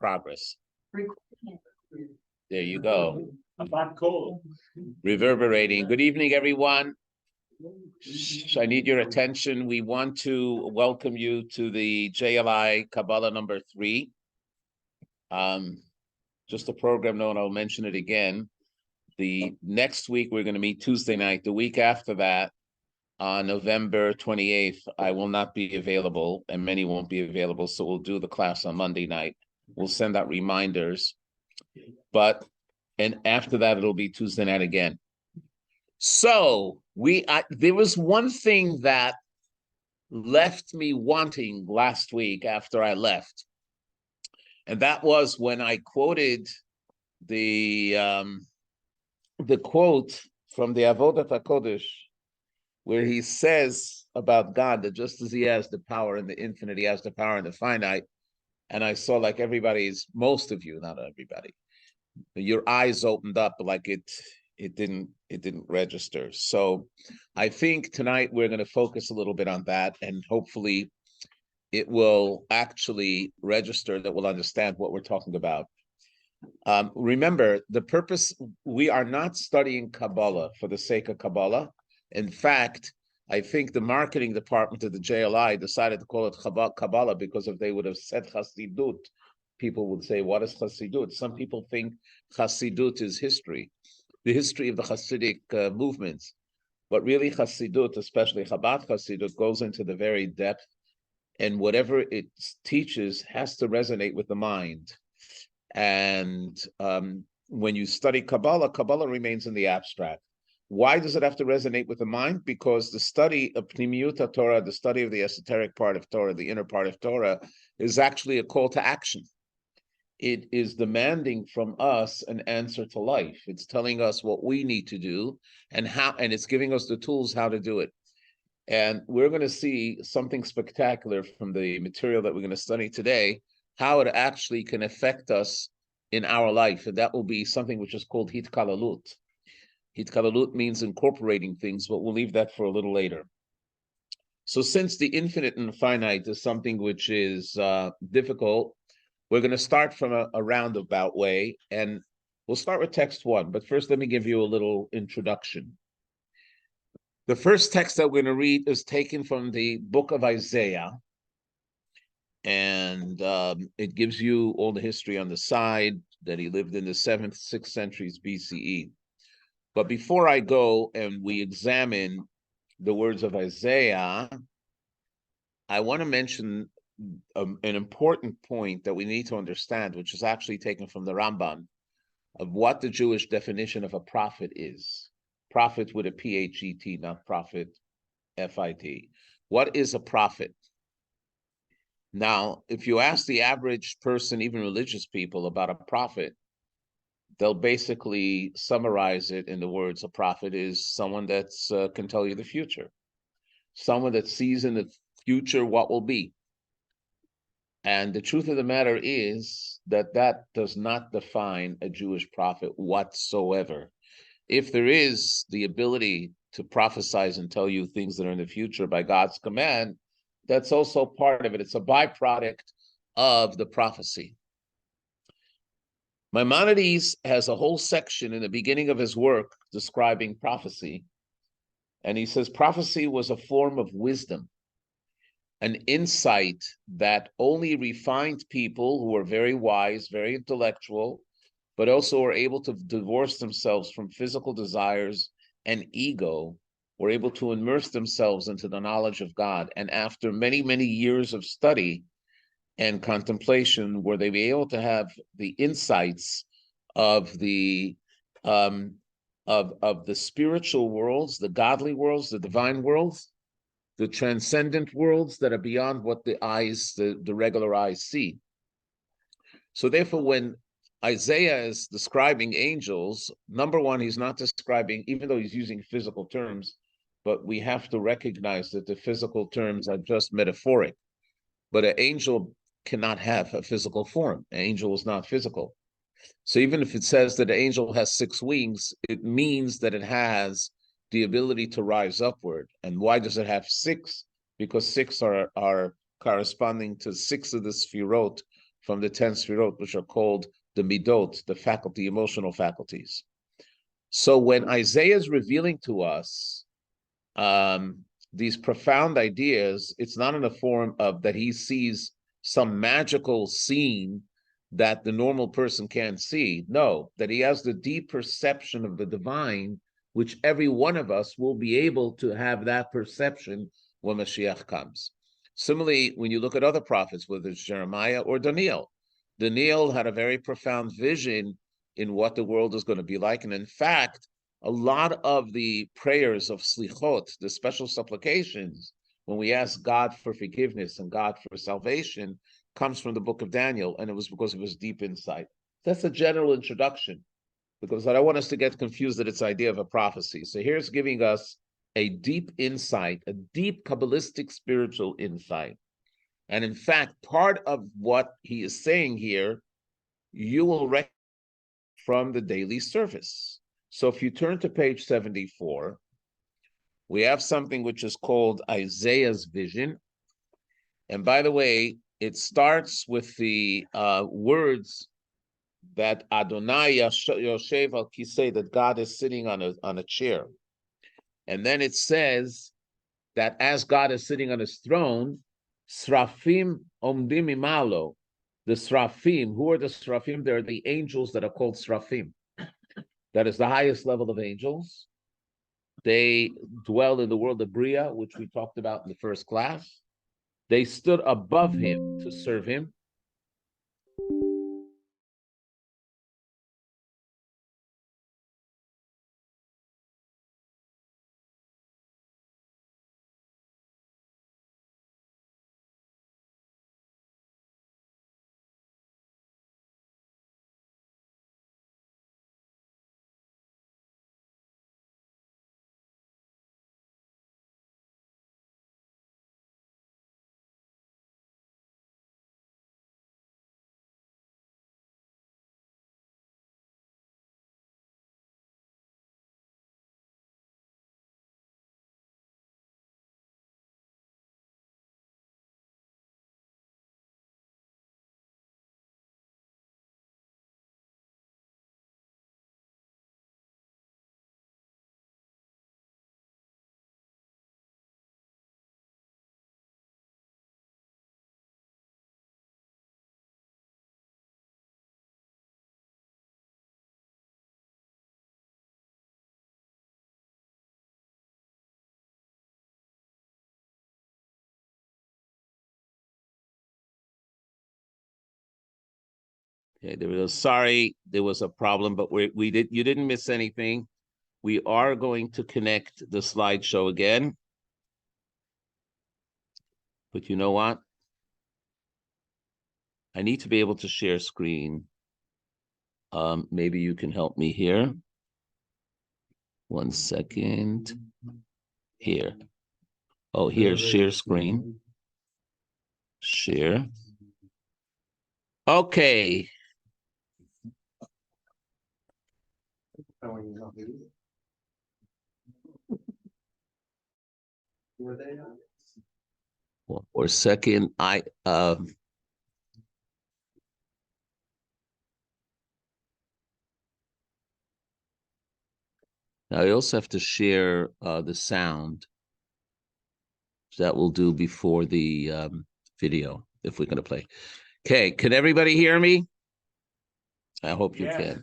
progress. There you go. Reverberating. Good evening, everyone. I need your attention. We want to welcome you to the JLI Kabbalah number 3. Just a program note, I'll mention it again. The next week, we're going to meet Tuesday night. The week after that, on November 28th, I will not be available, and many won't be available, so we'll do the class on Monday night. We'll send out reminders. And after that, it'll be Tuesday night again. So there was one thing that left me wanting last week after I left, and that was when I quoted the quote from the Avodat HaKodesh, where he says about God that just as he has the power in the infinite, he has the power in the finite. And I saw, like most of you, not everybody, your eyes opened up, but like it didn't register. So I think tonight we're going to focus a little bit on that, and hopefully it will actually register, that we'll understand what we're talking about. Remember, the purpose, we are not studying Kabbalah for the sake of Kabbalah. In fact, I think the marketing department of the JLI decided to call it Kabbalah because if they would have said Chassidut, people would say, what is Chassidut? Some people think Chassidut is history, the history of the Hasidic movements. But really Chassidut, especially Chabad Chassidut, goes into the very depth, and whatever it teaches has to resonate with the mind. And when you study Kabbalah, Kabbalah remains in the abstract. Why does it have to resonate with the mind? Because the study of Pnimiut Torah, the study of the esoteric part of Torah, the inner part of Torah, is actually a call to action. It is demanding from us an answer to life. It's telling us what we need to do and how, and it's giving us the tools how to do it. And we're going to see something spectacular from the material that we're going to study today, how it actually can affect us in our life. And that will be something which is called hitkalalut. Hitkalalut means incorporating things, but we'll leave that for a little later. So since the infinite and finite is something which is difficult, we're going to start from a roundabout way, and we'll start with text 1. But first, let me give you a little introduction. The first text that we're going to read is taken from the book of Isaiah, and it gives you all the history on the side, that he lived in the 7th, 6th centuries BCE. But before I go and we examine the words of Isaiah, I want to mention an important point that we need to understand, which is actually taken from the Ramban, of what the Jewish definition of a prophet is. Prophet with a P-H-E-T, not prophet, F-I-T. What is a prophet? Now, if you ask the average person, even religious people, about a prophet, they'll basically summarize it in the words, a prophet is someone that can tell you the future, someone that sees in the future what will be. And the truth of the matter is that that does not define a Jewish prophet whatsoever. If there is the ability to prophesize and tell you things that are in the future by God's command, that's also part of it. It's a byproduct of the prophecy. Maimonides has a whole section in the beginning of his work describing prophecy. And he says prophecy was a form of wisdom, an insight that only refined people who were very wise, very intellectual, but also were able to divorce themselves from physical desires and ego, were able to immerse themselves into the knowledge of God. And after many, many years of study and contemplation, were they be able to have the insights of the spiritual worlds, the godly worlds, the divine worlds, the transcendent worlds that are beyond what the eyes, the regular eyes see. So therefore, when Isaiah is describing angels, number one, he's not describing, even though he's using physical terms, but we have to recognize that the physical terms are just metaphoric. But an angel cannot have a physical form. An angel is not physical. So even if it says that an angel has 6 wings, it means that it has the ability to rise upward. And why does it have 6? Because 6 are corresponding to 6 of the sefirot from the 10 sfirot, which are called the midot, the faculty, emotional faculties. So when Isaiah is revealing to us these profound ideas, it's not in the form of that he sees some magical scene that the normal person can't see. No, that he has the deep perception of the divine, which every one of us will be able to have that perception when Mashiach comes. Similarly, when you look at other prophets, whether it's Jeremiah or Daniel, Daniel had a very profound vision in what the world is going to be like. And in fact, a lot of the prayers of slichot, the special supplications, when we ask God for forgiveness and God for salvation, comes from the book of Daniel, and it was because of his deep insight. That's a general introduction, because I don't want us to get confused that it's idea of a prophecy. So here's giving us a deep insight, a deep Kabbalistic spiritual insight. And in fact, part of what he is saying here, you will recognize from the daily service. So if you turn to page 74, we have something which is called Isaiah's vision. And by the way, it starts with the words that Adonai Yoshev al Kisei, that God is sitting on a chair. And then it says that as God is sitting on his throne, Srafim omdim imalo. The Srafim, who are the Srafim? They're the angels that are called Srafim. That is the highest level of angels. They dwell in the world of Bria, which we talked about in the first class. They stood above him to serve him. Okay, there was sorry, there was a problem, but you didn't miss anything. We are going to connect the slideshow again. But you know what? I need to be able to share screen. Maybe you can help me here. 1 second. Here. Oh, here's share screen. Share. Okay. One more second. I also have to share the sound. That will do before the video, if we're going to play. Okay, can everybody hear me? I hope you can.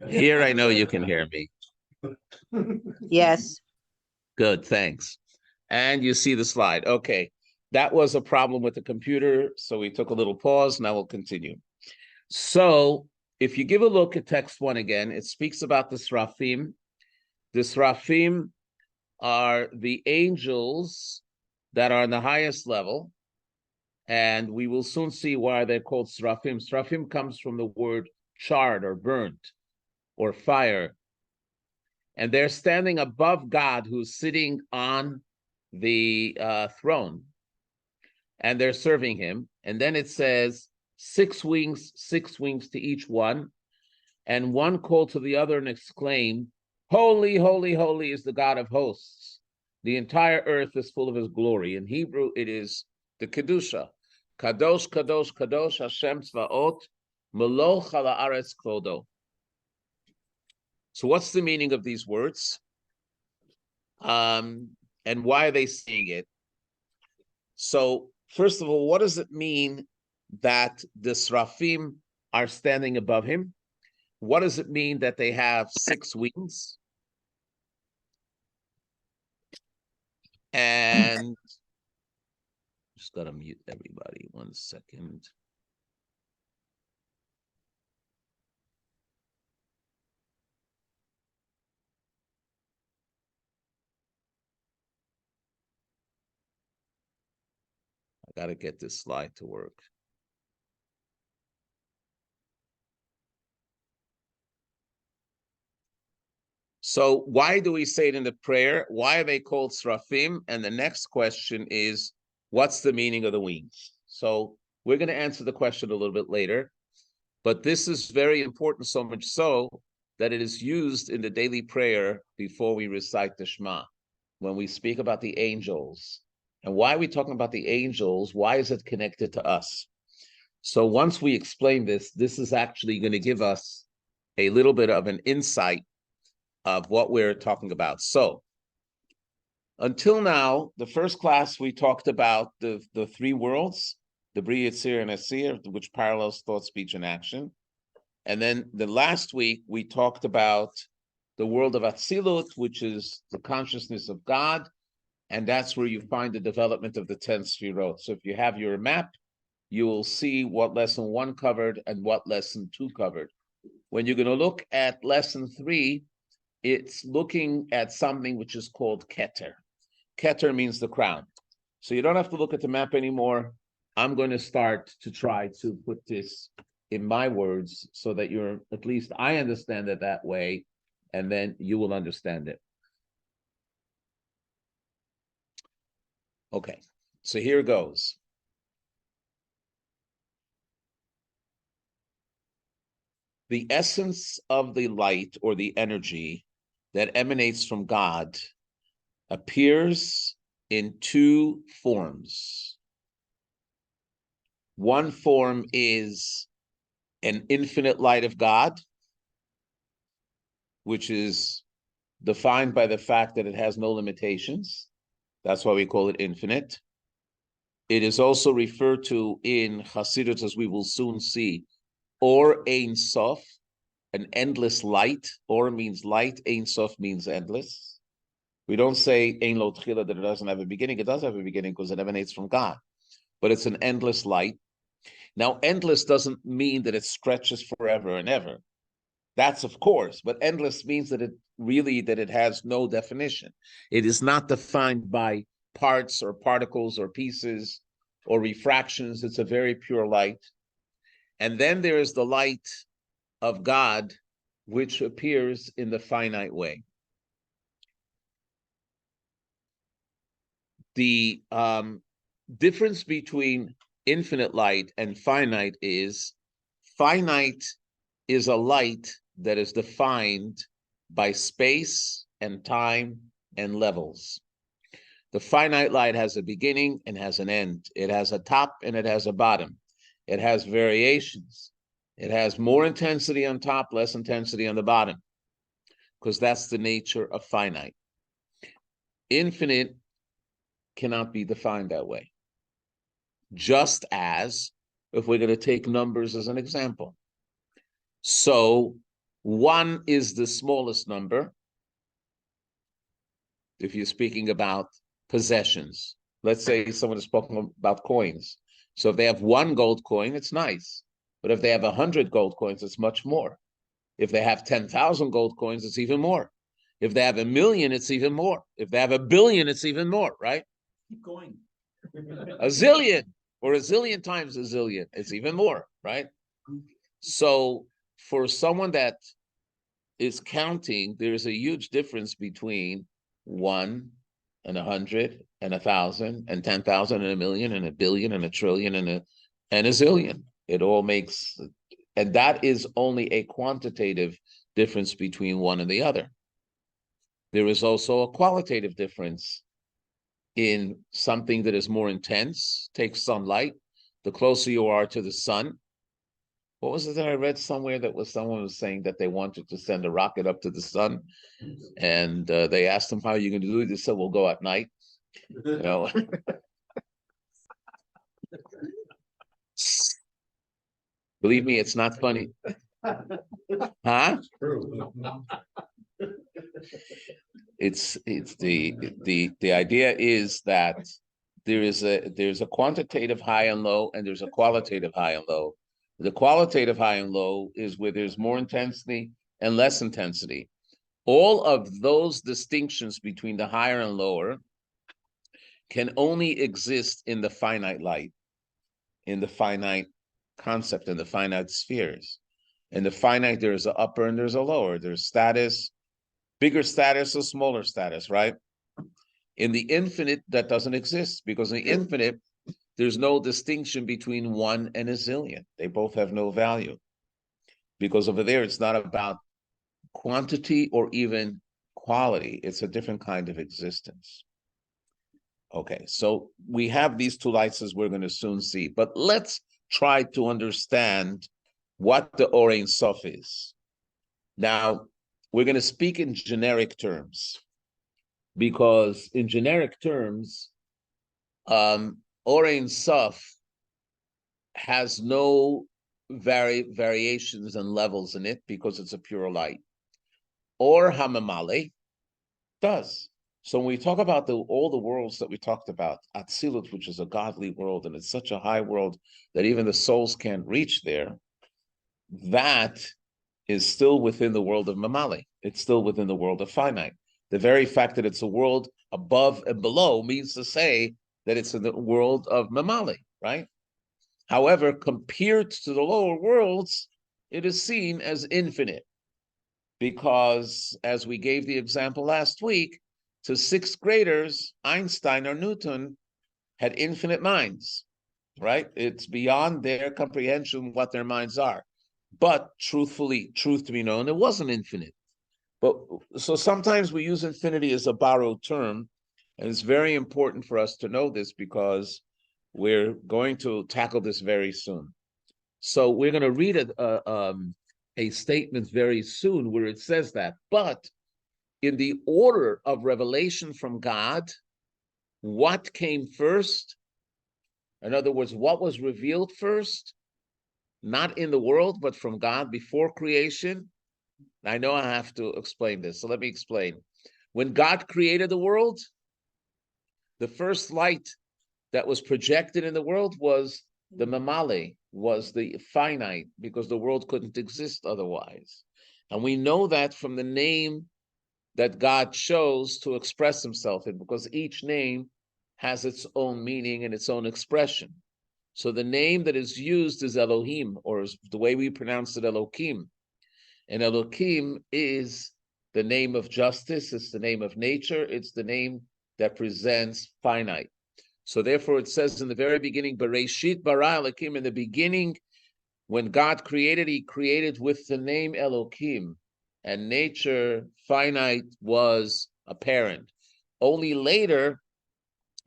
Here, I know you can hear me. Yes. Good, thanks. And you see the slide. Okay, that was a problem with the computer, so we took a little pause. Now we'll continue. So if you give a look at text 1 again, it speaks about the Srafim. The Srafim are the angels that are on the highest level, and we will soon see why they're called Srafim. Srafim comes from the word charred or burnt or fire. And they're standing above God, who's sitting on the throne, and they're serving him. And then it says, 6 wings to each one. And one called to the other and exclaimed, "Holy, holy, holy is the God of hosts. The entire earth is full of his glory." In Hebrew, it is the Kedusha. Kadosh, Kadosh, Kadosh, Hashem Tzvaot, Meloch ha'aretz kvodo. So what's the meaning of these words? And why are they saying it? So first of all, what does it mean that the Srafim are standing above him? What does it mean that they have 6 wings? And just gotta mute everybody 1 second. I gotta get this slide to work. So why do we say it in the prayer? Why are they called Srafim? And the next question is, what's the meaning of the wings? So we're going to answer the question a little bit later, but this is very important, so much so that it is used in the daily prayer before we recite the Shema, when we speak about the angels. And why are we talking about the angels? Why is it connected to us? So once we explain this, this is actually going to give us a little bit of an insight of what we're talking about. So until now, the first class, we talked about the 3 worlds, the Bri, Yitzir, and Asir, which parallels thought, speech, and action. And then the last week, we talked about the world of Atzilut, which is the consciousness of God. And that's where you find the development of the 10 Sfirot. So if you have your map, you will see what lesson 1 covered and what lesson 2 covered. When you're going to look at lesson 3, it's looking at something which is called Keter. Keter means the crown. So you don't have to look at the map anymore. I'm going to start to try to put this in my words so that you're, at least I understand it that way, and then you will understand it. Okay, so here goes. The essence of the light or the energy that emanates from God appears in 2 forms. One form is an infinite light of God, which is defined by the fact that it has no limitations. That's why we call it infinite. It is also referred to in Hasidut, as we will soon see, or Ein Sof, an endless light. Or means light, Ein Sof means endless. We don't say Ein Lo Tchila, that it doesn't have a beginning. It does have a beginning because it emanates from God, but it's an endless light. Now, endless doesn't mean that it stretches forever and ever. That's of course, but endless means that it has no definition. It is not defined by parts or particles or pieces or refractions. It's a very pure light. And then there is the light of God, which appears in the finite way. The difference between infinite light and finite is a light that is defined by space and time and levels. The finite light has a beginning and has an end. It has a top and it has a bottom. It has variations. It has more intensity on top, less intensity on the bottom, because that's the nature of finite. Infinite cannot be defined that way. Just as, if we're going to take numbers as an example. So 1 is the smallest number. If you're speaking about possessions, let's say someone is speaking about coins. So if they have 1 gold coin, it's nice. But if they have 100 gold coins, it's much more. If they have 10,000 gold coins, it's even more. If they have 1,000,000, it's even more. If they have 1,000,000,000, it's even more, right? Keep going. A zillion, or a zillion times a zillion, it's even more, right? So for someone that is counting, there's a huge difference between 1 and 100 and 1,000 and 10,000 and 1,000,000 and 1,000,000,000 and 1,000,000,000 and a zillion. It all makes, and that is only a quantitative difference between one and the other. There is also a qualitative difference in something that is more intense. Take sunlight. the closer you are to the sun. What was it that I read somewhere that was someone was saying that they wanted to send a rocket up to the sun, and they asked them, how are you going to do it? They said, we'll go at night. You know. Believe me, it's not funny. Huh? It's the idea is that there's a quantitative high and low, and there's a qualitative high and low. The qualitative high and low is where there's more intensity and less intensity. All of those distinctions between the higher and lower can only exist in the finite light, in the finite concept, in the finite spheres. In the finite, there's an upper and there's a lower. There's status, bigger status or smaller status, right? In the infinite, that doesn't exist, because in the infinite, there's no distinction between one and a zillion. They both have no value. Because over there, it's not about quantity or even quality. It's a different kind of existence. Okay, so we have these two lights as we're going to soon see, but let's try to understand what the Or Ein Sof is. Now, we're going to speak in generic terms, because in generic terms, Or Ein Sof has no variations and levels in it because it's a pure light. Or Hamamale does. So when we talk about all the worlds that we talked about, Atzilut, which is a godly world, and it's such a high world that even the souls can't reach there, that is still within the world of Mamali. It's still within the world of finite. The very fact that it's a world above and below means to say that it's in the world of Mamali, right? However, compared to the lower worlds, it is seen as infinite, because as we gave the example last week, to sixth graders, Einstein or Newton had infinite minds, right? It's beyond their comprehension what their minds are. But truth to be known, it wasn't infinite. But so sometimes we use infinity as a borrowed term, and it's very important for us to know this, because we're going to tackle this very soon. So we're going to read a statement very soon where it says that, but in the order of revelation from God, what came first? In other words, what was revealed first? Not in the world, but from God before creation. I know I have to explain this, so let me explain. When God created the world, the first light that was projected in the world was the mamale, was the finite, because the world couldn't exist otherwise. And we know that from the name that God chose to express himself in, because each name has its own meaning and its own expression. So the name that is used is Elohim, or the way we pronounce it, Elohim. And Elohim is the name of justice, it's the name of nature, it's the name that presents finite. So therefore it says in the very beginning, Bereshit bara Elohim, in the beginning, when God created, he created with the name Elohim, and nature, finite, was apparent. Only later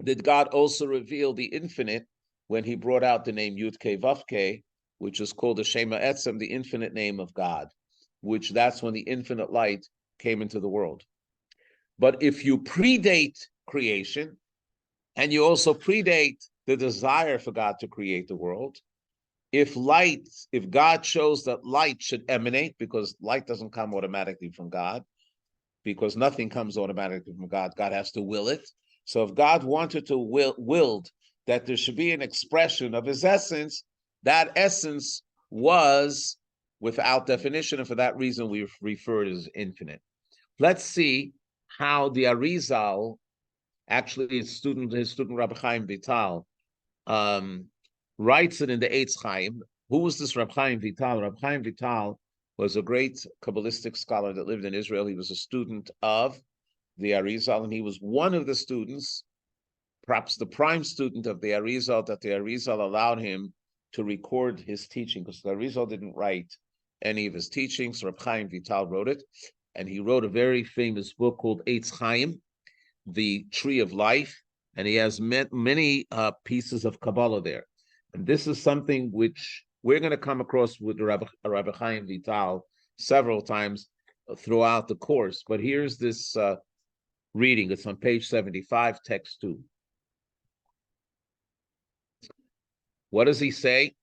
did God also reveal the infinite when he brought out the name Yud-Kei Vav-Kei, which is called the Shema Etzem, the infinite name of God, which that's when the infinite light came into the world. But if you predate creation, and you also predate the desire for God to create the world, if God chose that light should emanate, because light doesn't come automatically from God, because nothing comes automatically from God, God has to will it. So if God wanted to willed that there should be an expression of his essence, that essence was without definition, and for that reason we refer to it as infinite. Let's see how the Arizal, actually his student Rabbi Chaim Vital, writes it in the Eitz Chaim. Who was this Rabbi Chaim Vital? Rabbi Chaim Vital was a great Kabbalistic scholar that lived in Israel. He was a student of the Arizal, and he was one of the students, perhaps the prime student of the Arizal, that the Arizal allowed him to record his teaching, because the Arizal didn't write any of his teachings. Rabbi Chaim Vital wrote it, and he wrote a very famous book called Eitz Chaim, the Tree of Life, and he has many pieces of Kabbalah there. And this is something which we're going to come across with Rabbi Chaim Vital several times throughout the course. But here's this reading. It's on page 75, text 2. What does he say?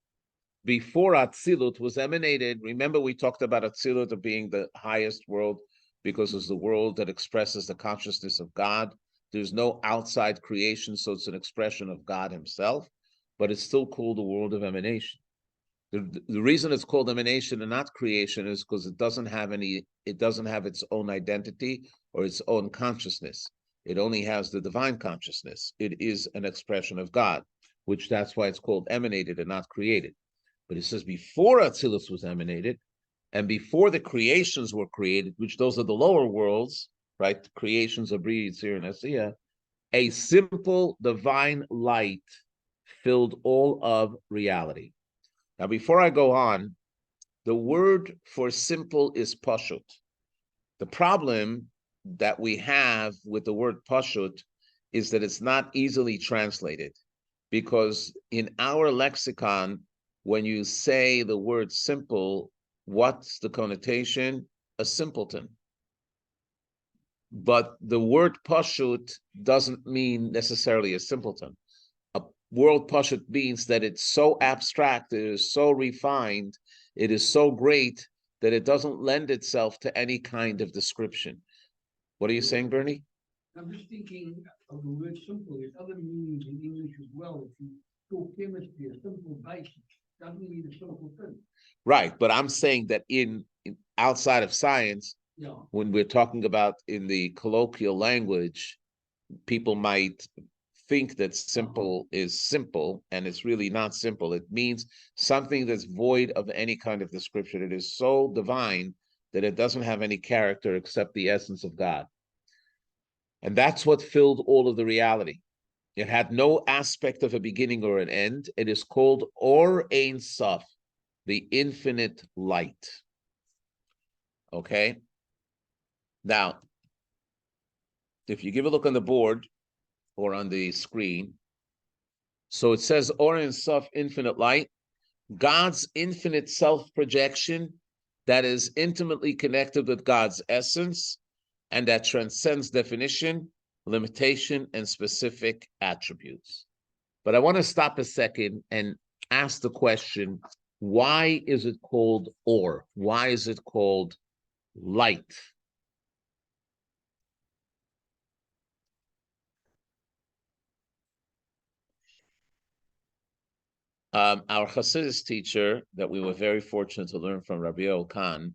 Before Atzilut was emanated, remember we talked about Atzilut being the highest world because it's the world that expresses the consciousness of God. There's no outside creation, so it's an expression of God himself, but it's still called the world of emanation. The reason it's called emanation and not creation is because it doesn't have its own identity or its own consciousness. It only has the divine consciousness. It is an expression of God, which that's why it's called emanated and not created. But it says before Atzilus was emanated, and before the creations were created, which those are the lower worlds, right? The creations of Bri, Yitzir, and Asiya, a simple divine light filled all of reality. Now, before I go on, the word for simple is pashut. The problem that we have with the word pashut is that it's not easily translated, because in our lexicon, when you say the word simple, what's the connotation? A simpleton. But the word pashut doesn't mean necessarily a simpleton. A word pashut means that it's so abstract, it is so refined, it is so great that it doesn't lend itself to any kind of description. What are you saying, Bernie? I'm just thinking of the word simple. There's other meanings in English as well. If you talk chemistry, a simple basic doesn't mean a simple thing. Right, but I'm saying that in outside of science, when we're talking about in the colloquial language, people might think that simple is simple, and it's really not simple. It means something that's void of any kind of description. It is so divine that it doesn't have any character except the essence of God. And that's what filled all of the reality. It had no aspect of a beginning or an end. It is called Or Ein Sof, the infinite light. Okay? Now, if you give a look on the board or on the screen, so it says Or Ein Sof, infinite light, God's infinite self-projection that is intimately connected with God's essence and that transcends definition, limitation, and specific attributes. But I want to stop a second and ask the question, why is it called or? Why is it called light? Our Hasidus teacher that we were very fortunate to learn from, Rabbi Yoel Khan,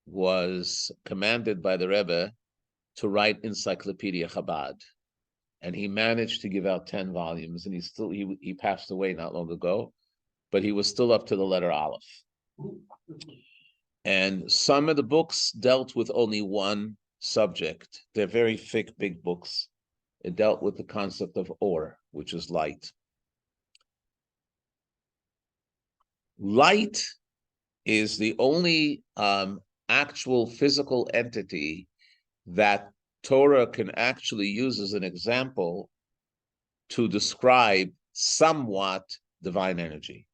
was commanded by the Rebbe to write Encyclopedia Chabad. And he managed to give out 10 volumes, and he passed away not long ago, but he was still up to the letter Aleph. And some of the books dealt with only one subject. They're very thick, big books. It dealt with the concept of or, which is light. Light is the only actual physical entity that Torah can actually use as an example to describe somewhat divine energy.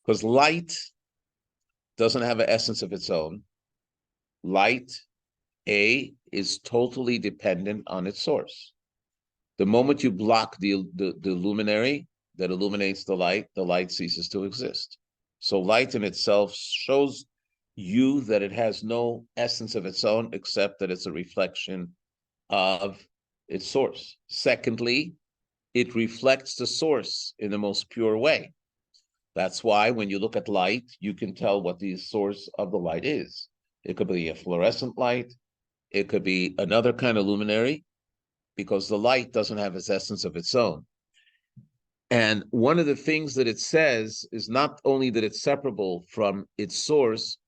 Because light doesn't have an essence of its own. Light, A, is totally dependent on its source. The moment you block the luminary that illuminates the light ceases to exist. So light in itself shows you that it has no essence of its own, except that it's a reflection of its source. Secondly, it reflects the source in the most pure way. That's why when you look at light, you can tell what the source of the light is. It could be a fluorescent light. It could be another kind of luminary, because the light doesn't have its essence of its own. And one of the things that it says is not only that it's separable from its source,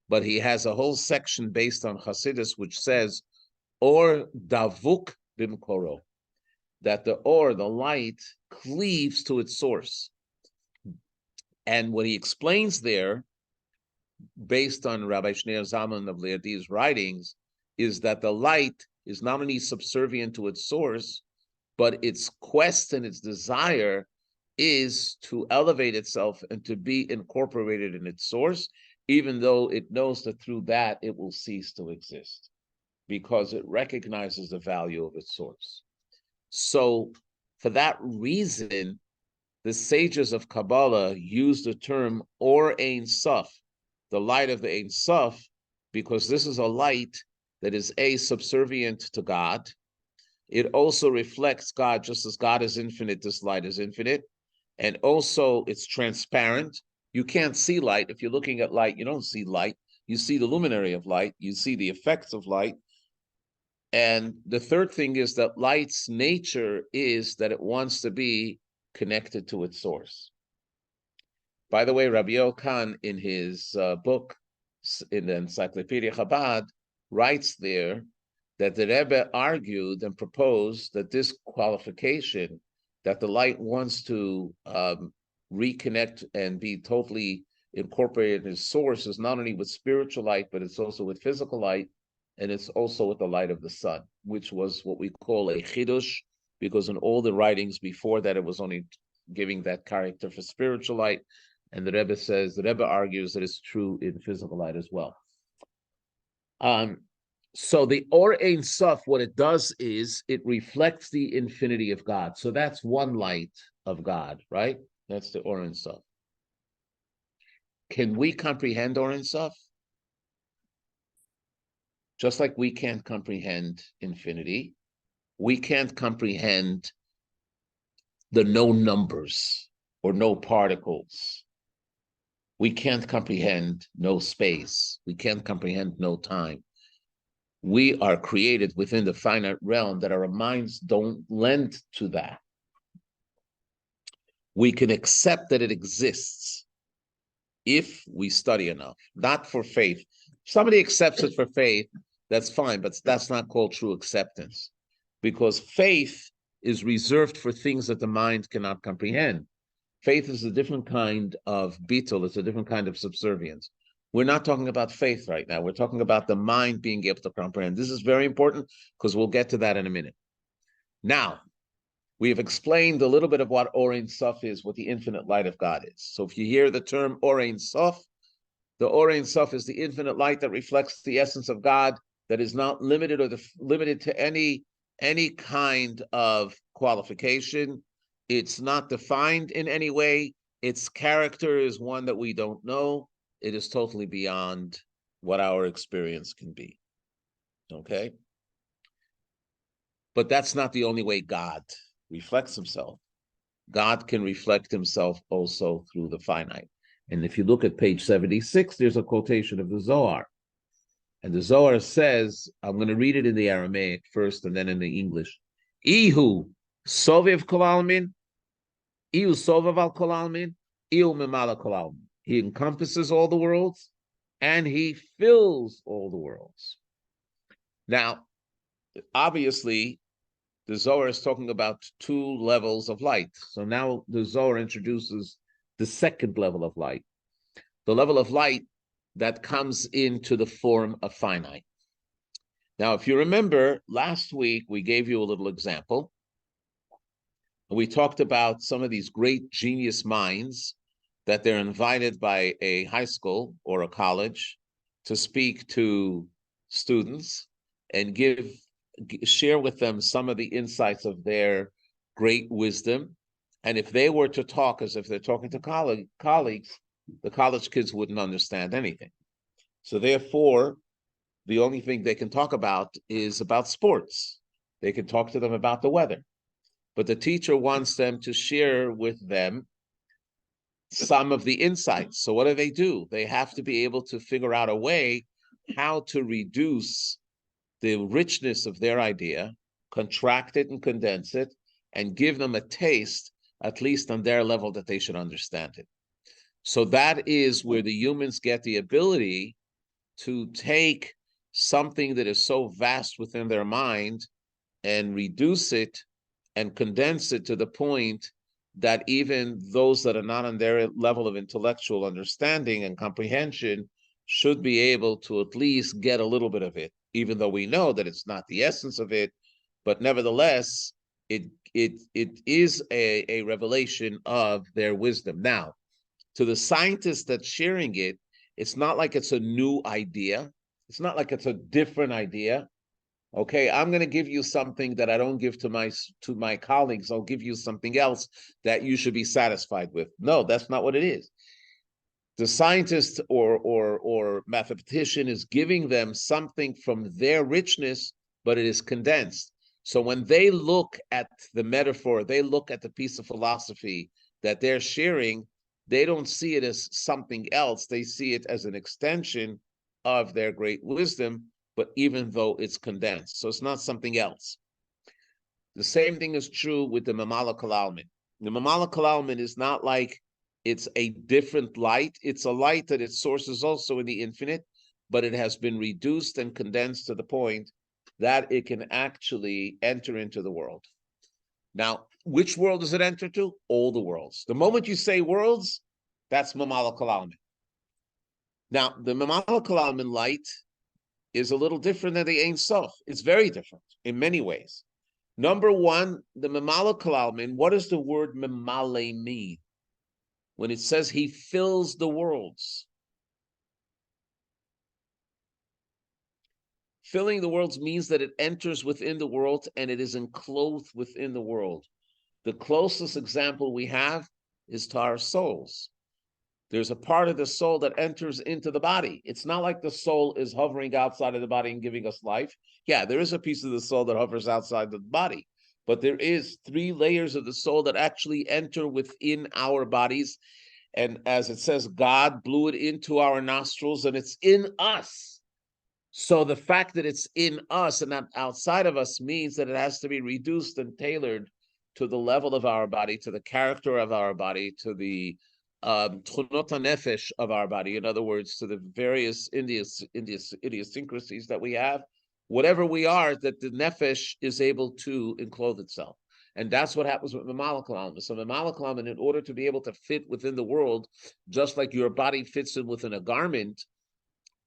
but he has a whole section based on Hasidus, which says, or davuk bimkoro, that the light, cleaves to its source. And what he explains there, based on Rabbi Shneur Zalman of Liadi's writings, is that the light is not only subservient to its source, but its quest and its desire is to elevate itself and to be incorporated in its source, even though it knows that through that it will cease to exist, because it recognizes the value of its source. So for that reason, the sages of Kabbalah use the term Or Ein Sof, the light of the Ein Sof, because this is a light that is subservient to God. It also reflects God, just as God is infinite, this light is infinite. And also it's transparent. You can't see light. If you're looking at light, you don't see light. You see the luminary of light. You see the effects of light. And the third thing is that light's nature is that it wants to be connected to its source. By the way, Rabbi Yochanan, in his book, in the Encyclopedia Chabad, writes there that the Rebbe argued and proposed that this qualification, that the light wants to reconnect and be totally incorporated in its source, is not only with spiritual light, but it's also with physical light, and it's also with the light of the sun, which was what we call a chidush, because in all the writings before that, it was only giving that character for spiritual light. And the Rebbe argues that it's true in physical light as well. So the Or Ein Sof, what it does is it reflects the infinity of God. So that's one light of God, right? That's the Or Ein Sof. Can we comprehend Or Ein Sof? Just like we can't comprehend infinity, we can't comprehend the no numbers or no particles. We can't comprehend no space. We can't comprehend no time. We are created within the finite realm that our minds don't lend to that. We can accept that it exists if we study enough, not for faith. If somebody accepts it for faith, that's fine, but that's not called true acceptance, because faith is reserved for things that the mind cannot comprehend. Faith is a different kind of beetle, it's a different kind of subservience. We're not talking about faith right now. We're talking about the mind being able to comprehend. This is very important because we'll get to that in a minute. Now, we have explained a little bit of what Or Ein Sof is, what the infinite light of God is. So if you hear the term Or Ein Sof, the Or Ein Sof is the infinite light that reflects the essence of God, that is not limited or limited to any kind of qualification. It's not defined in any way. Its character is one that we don't know. It is totally beyond what our experience can be. Okay? But that's not the only way God reflects himself. God can reflect himself also through the finite. And if you look at page 76, there's a quotation of the Zohar. And the Zohar says, I'm going to read it in the Aramaic first and then in the English. Ihu sovev kol almin, ihu sovev al kol almin, ihu memala kol almin. He encompasses all the worlds and he fills all the worlds. Now, obviously, the Zohar is talking about two levels of light. So now the Zohar introduces the second level of light, the level of light that comes into the form of finite. Now, if you remember, last week we gave you a little example. We talked about some of these great genius minds that they're invited by a high school or a college to speak to students and share with them some of the insights of their great wisdom. And if they were to talk as if they're talking to colleagues, the college kids wouldn't understand anything. So therefore, the only thing they can talk about is about sports. They can talk to them about the weather. But the teacher wants them to share with them some of the insights. So what do? They have to be able to figure out a way how to reduce the richness of their idea, contract it and condense it, and give them a taste, at least on their level, that they should understand it. So that is where the humans get the ability to take something that is so vast within their mind and reduce it and condense it to the point that even those that are not on their level of intellectual understanding and comprehension should be able to at least get a little bit of it, even though we know that it's not the essence of it, but nevertheless, it it is a revelation of their wisdom. Now, to the scientist that's sharing it, it's not like it's a new idea. It's not like it's a different idea. Okay, I'm going to give you something that I don't give to my colleagues. I'll give you something else that you should be satisfied with. No, that's not what it is. The scientist or mathematician is giving them something from their richness, but it is condensed. So when they look at the metaphor, they look at the piece of philosophy that they're sharing, they don't see it as something else. They see it as an extension of their great wisdom, but even though it's condensed. So it's not something else. The same thing is true with the Mamala Kalalman. The Mamala Kalalman is not like it's a different light. It's a light that its source is also in the infinite, but it has been reduced and condensed to the point that it can actually enter into the world. Now, which world does it enter to? All the worlds. The moment you say worlds, that's Mamala Kalalman. Now, the Mamala Kalalman light is a little different than the Ein Sof. It's very different in many ways. Number one, the Mamala Kalalman, what does the word Mamale mean? When it says he fills the worlds. Filling the worlds means that it enters within the world and it is enclosed within the world. The closest example we have is to our souls. There's a part of the soul that enters into the body. It's not like the soul is hovering outside of the body and giving us life. Yeah, there is a piece of the soul that hovers outside the body, but there is 3 layers of the soul that actually enter within our bodies. And as it says, God blew it into our nostrils and it's in us. So the fact that it's in us and not outside of us means that it has to be reduced and tailored to the level of our body, to the character of our body, to the tchunot nefesh of our body. In other words, to the various idiosyncrasies that we have. Whatever we are, that the nefesh is able to enclose itself. And that's what happens with Mamala Kalalman. So Mamala Kalalman, in order to be able to fit within the world, just like your body fits in within a garment,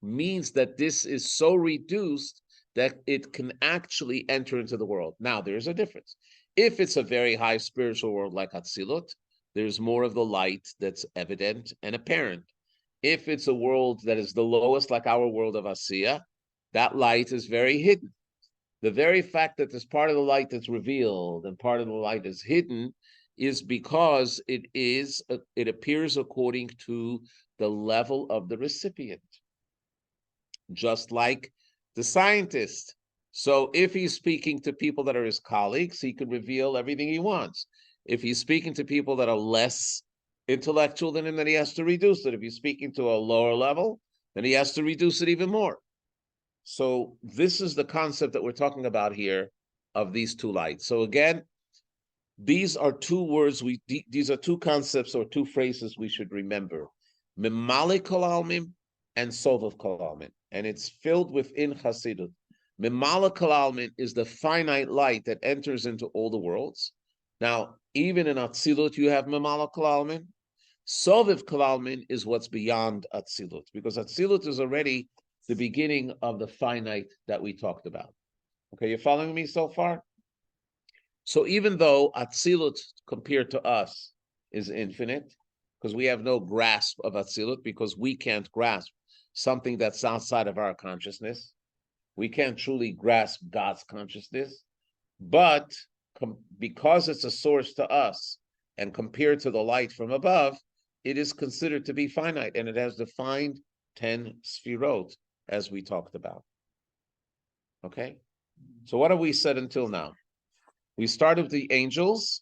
means that this is so reduced that it can actually enter into the world. Now, there's a difference. If it's a very high spiritual world like Atzilut, there's more of the light that's evident and apparent. If it's a world that is the lowest, like our world of Asiya, that light is very hidden. The very fact that there's part of the light that's revealed and part of the light is hidden is because it appears according to the level of the recipient. Just like the scientist. So if he's speaking to people that are his colleagues, he can reveal everything he wants. If he's speaking to people that are less intellectual than him, then he has to reduce it. If he's speaking to a lower level, then he has to reduce it even more. So this is the concept that we're talking about here of these 2 lights. So again, these are 2 words, these are 2 concepts or 2 phrases we should remember. Mimali Kalalmim and Sovav Kalalmin. And it's filled within Hasidut. Mimala Kalalmin is the finite light that enters into all the worlds. Now, even in Atzilut, you have Mimala Kalalmin. Soviv Kalalmin is what's beyond Atzilut, because Atzilut is already the beginning of the finite that we talked about. Okay, you're following me so far? So even though Atzilut compared to us is infinite, because we have no grasp of Atzilut, because we can't grasp something that's outside of our consciousness. We can't truly grasp God's consciousness, but because it's a source to us and compared to the light from above, it is considered to be finite, and it has defined 10 sfirot, as we talked about. Okay? So what have we said until now? We started with the angels.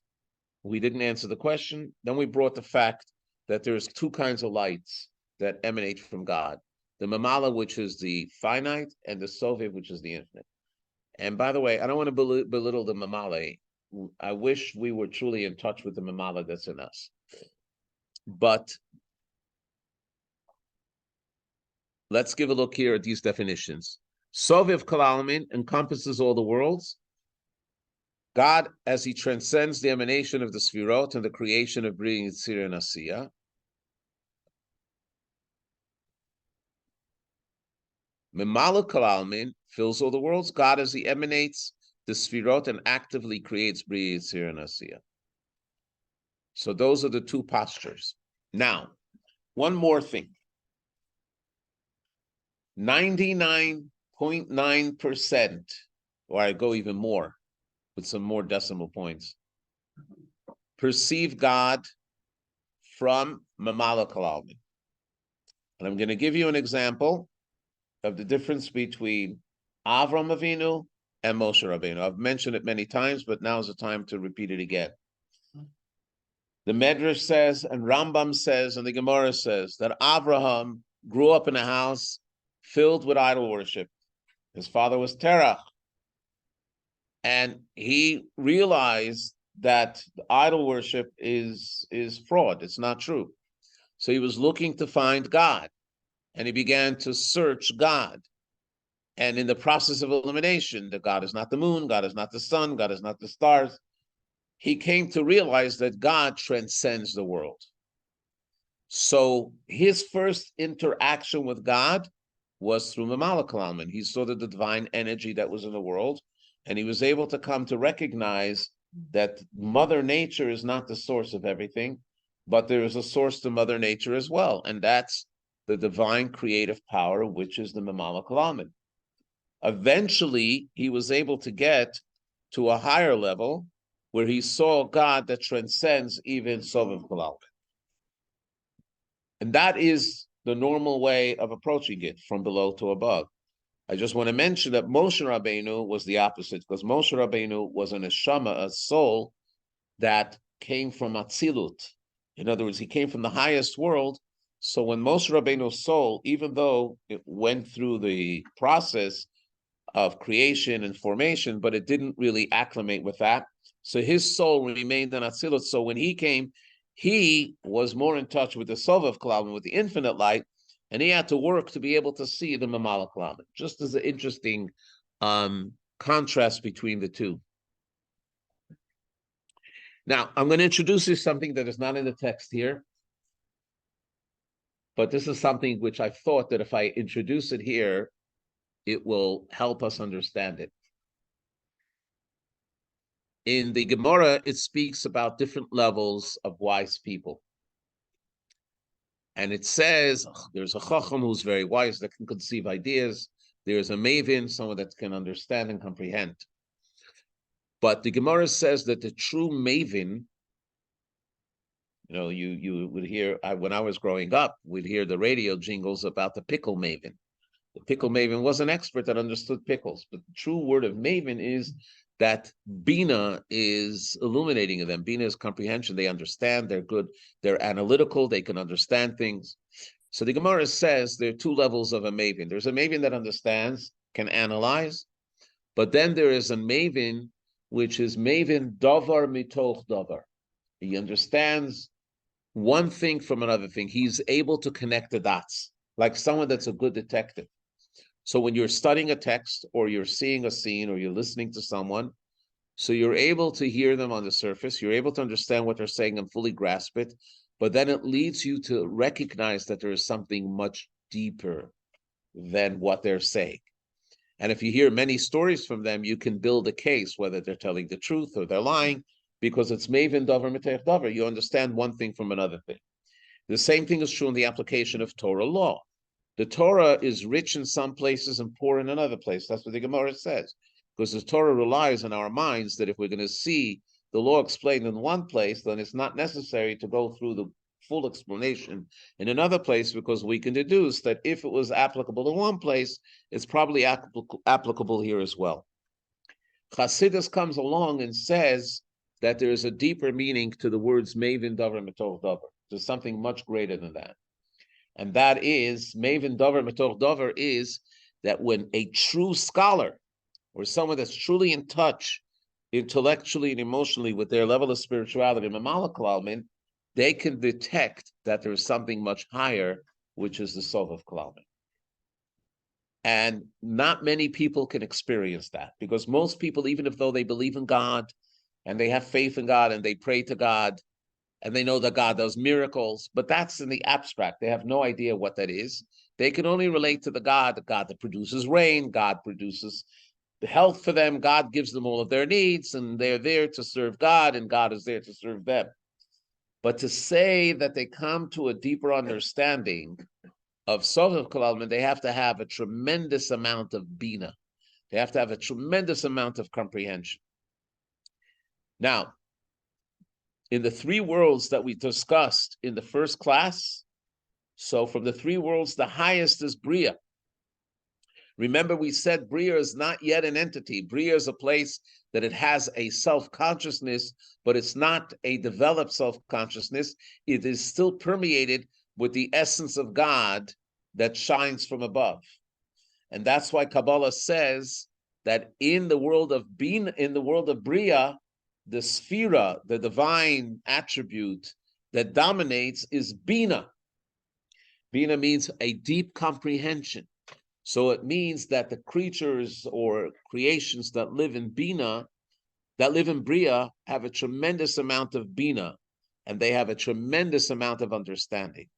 We didn't answer the question. Then we brought the fact that there's 2 kinds of lights that emanate from God. The Mamala, which is the finite, and the Soviv, which is the infinite. And by the way, I don't want to belittle the Mamala. I wish we were truly in touch with the Mamala that's in us. But let's give a look here at these definitions. Soviv Kalalmin encompasses all the worlds. God, as he transcends the emanation of the Sfirot and the creation of bringing Yitzir and Asiya. Mimala Kalalmin fills all the worlds. God, as he emanates the Sfirot and actively creates Bria, Yitzir, and Asiya. So those are the two postures. Now, one more thing. 99.9%, or I go even more with some more decimal points, perceive God from Mamala Kalalmin. And I'm going to give you an example of the difference between Avram Avinu and Moshe Rabbeinu. I've mentioned it many times, but now is the time to repeat it again. The Medrash says, and Rambam says, and the Gemara says, that Abraham grew up in a house filled with idol worship. His father was Terach. And he realized that idol worship is fraud. It's not true. So he was looking to find God. And he began to search God. And in the process of elimination, that God is not the moon, God is not the sun, God is not the stars, he came to realize that God transcends the world. So his first interaction with God was through Mamala Kalalmin. He saw the divine energy that was in the world, and he was able to come to recognize that Mother Nature is not the source of everything, but there is a source to Mother Nature as well, and that's the divine creative power, which is the Mamala Kalalmin. Eventually, he was able to get to a higher level where he saw God that transcends even Sovev Kalalmin. And that is the normal way of approaching it, from below to above. I just want to mention that Moshe Rabbeinu was the opposite, because Moshe Rabbeinu was an neshama, a soul that came from Atzilut. In other words, he came from the highest world. So when Moshe Rabbeinu's soul, even though it went through the process of creation and formation, but it didn't really acclimate with that. So his soul remained in Atzilut. So when he came, he was more in touch with the Sovev Kalalmin, with the infinite light, and he had to work to be able to see the Mamala Kalalmin. Just as an interesting contrast between the two. Now, I'm going to introduce you to something that is not in the text here, but this is something which I thought that if I introduce it here, it will help us understand it. In the Gemara, it speaks about different levels of wise people. And it says, there's a Chacham who's very wise, that can conceive ideas. There's a Maven, someone that can understand and comprehend. But the Gemara says that the true Maven, you would hear, when I was growing up, we'd hear the radio jingles about the pickle Maven. The pickle Maven was an expert that understood pickles, but the true word of Maven is that Bina is illuminating them. Bina is comprehension. They understand, they're good, they're analytical, they can understand things. So the Gemara says there are two levels of a Maven. There's a Maven that understands, can analyze, but then there is a Maven, which is Maven Davar Mitoch Davar. He understands one thing from another thing. He's able to connect the dots, like someone that's a good detective. So when you're studying a text, or you're seeing a scene, or you're listening to someone, so you're able to hear them on the surface, you're able to understand what they're saying and fully grasp it, but then it leads you to recognize that there is something much deeper than what they're saying. And if you hear many stories from them, you can build a case, whether they're telling the truth or they're lying, because it's Maven Davar Mitech Davar. You understand one thing from another thing. The same thing is true in the application of Torah law. The Torah is rich in some places and poor in another place. That's what the Gemara says. Because the Torah relies on our minds that if we're going to see the law explained in one place, then it's not necessary to go through the full explanation in another place, because we can deduce that if it was applicable in one place, it's probably applicable here as well. Chassidus comes along and says that there is a deeper meaning to the words Maven Davar Mitoch Davar. There's something much greater than that. And that is, Maven Davar Mitoch Davar, is that when a true scholar, or someone that's truly in touch intellectually and emotionally with their level of spirituality, Mamala Kalalmin, they can detect that there is something much higher, which is the Sovev Kalalmin. And not many people can experience that, because most people, even if though they believe in God, and they have faith in God, and they pray to God, and they know that God does miracles, but that's in the abstract. They have no idea what that is. They can only relate to the God that produces rain, God produces health for them. God gives them all of their needs, and they're there to serve God, and God is there to serve them. But to say that they come to a deeper understanding of Sof Kalalman, they have to have a tremendous amount of Bina. They have to have a tremendous amount of comprehension. Now, in the three worlds that we discussed in the first class, so from the three worlds, the highest is Bria. Remember, we said Bria is not yet an entity. Bria is a place that it has a self-consciousness, but it's not a developed self-consciousness. It is still permeated with the essence of God that shines from above. And that's why Kabbalah says that in the world of Bina, in the world of Bria, the sphera, the divine attribute that dominates is Bina. Bina means a deep comprehension. So it means that the creatures or creations that live in Bina, that live in Bria, have a tremendous amount of Bina, and they have a tremendous amount of understanding.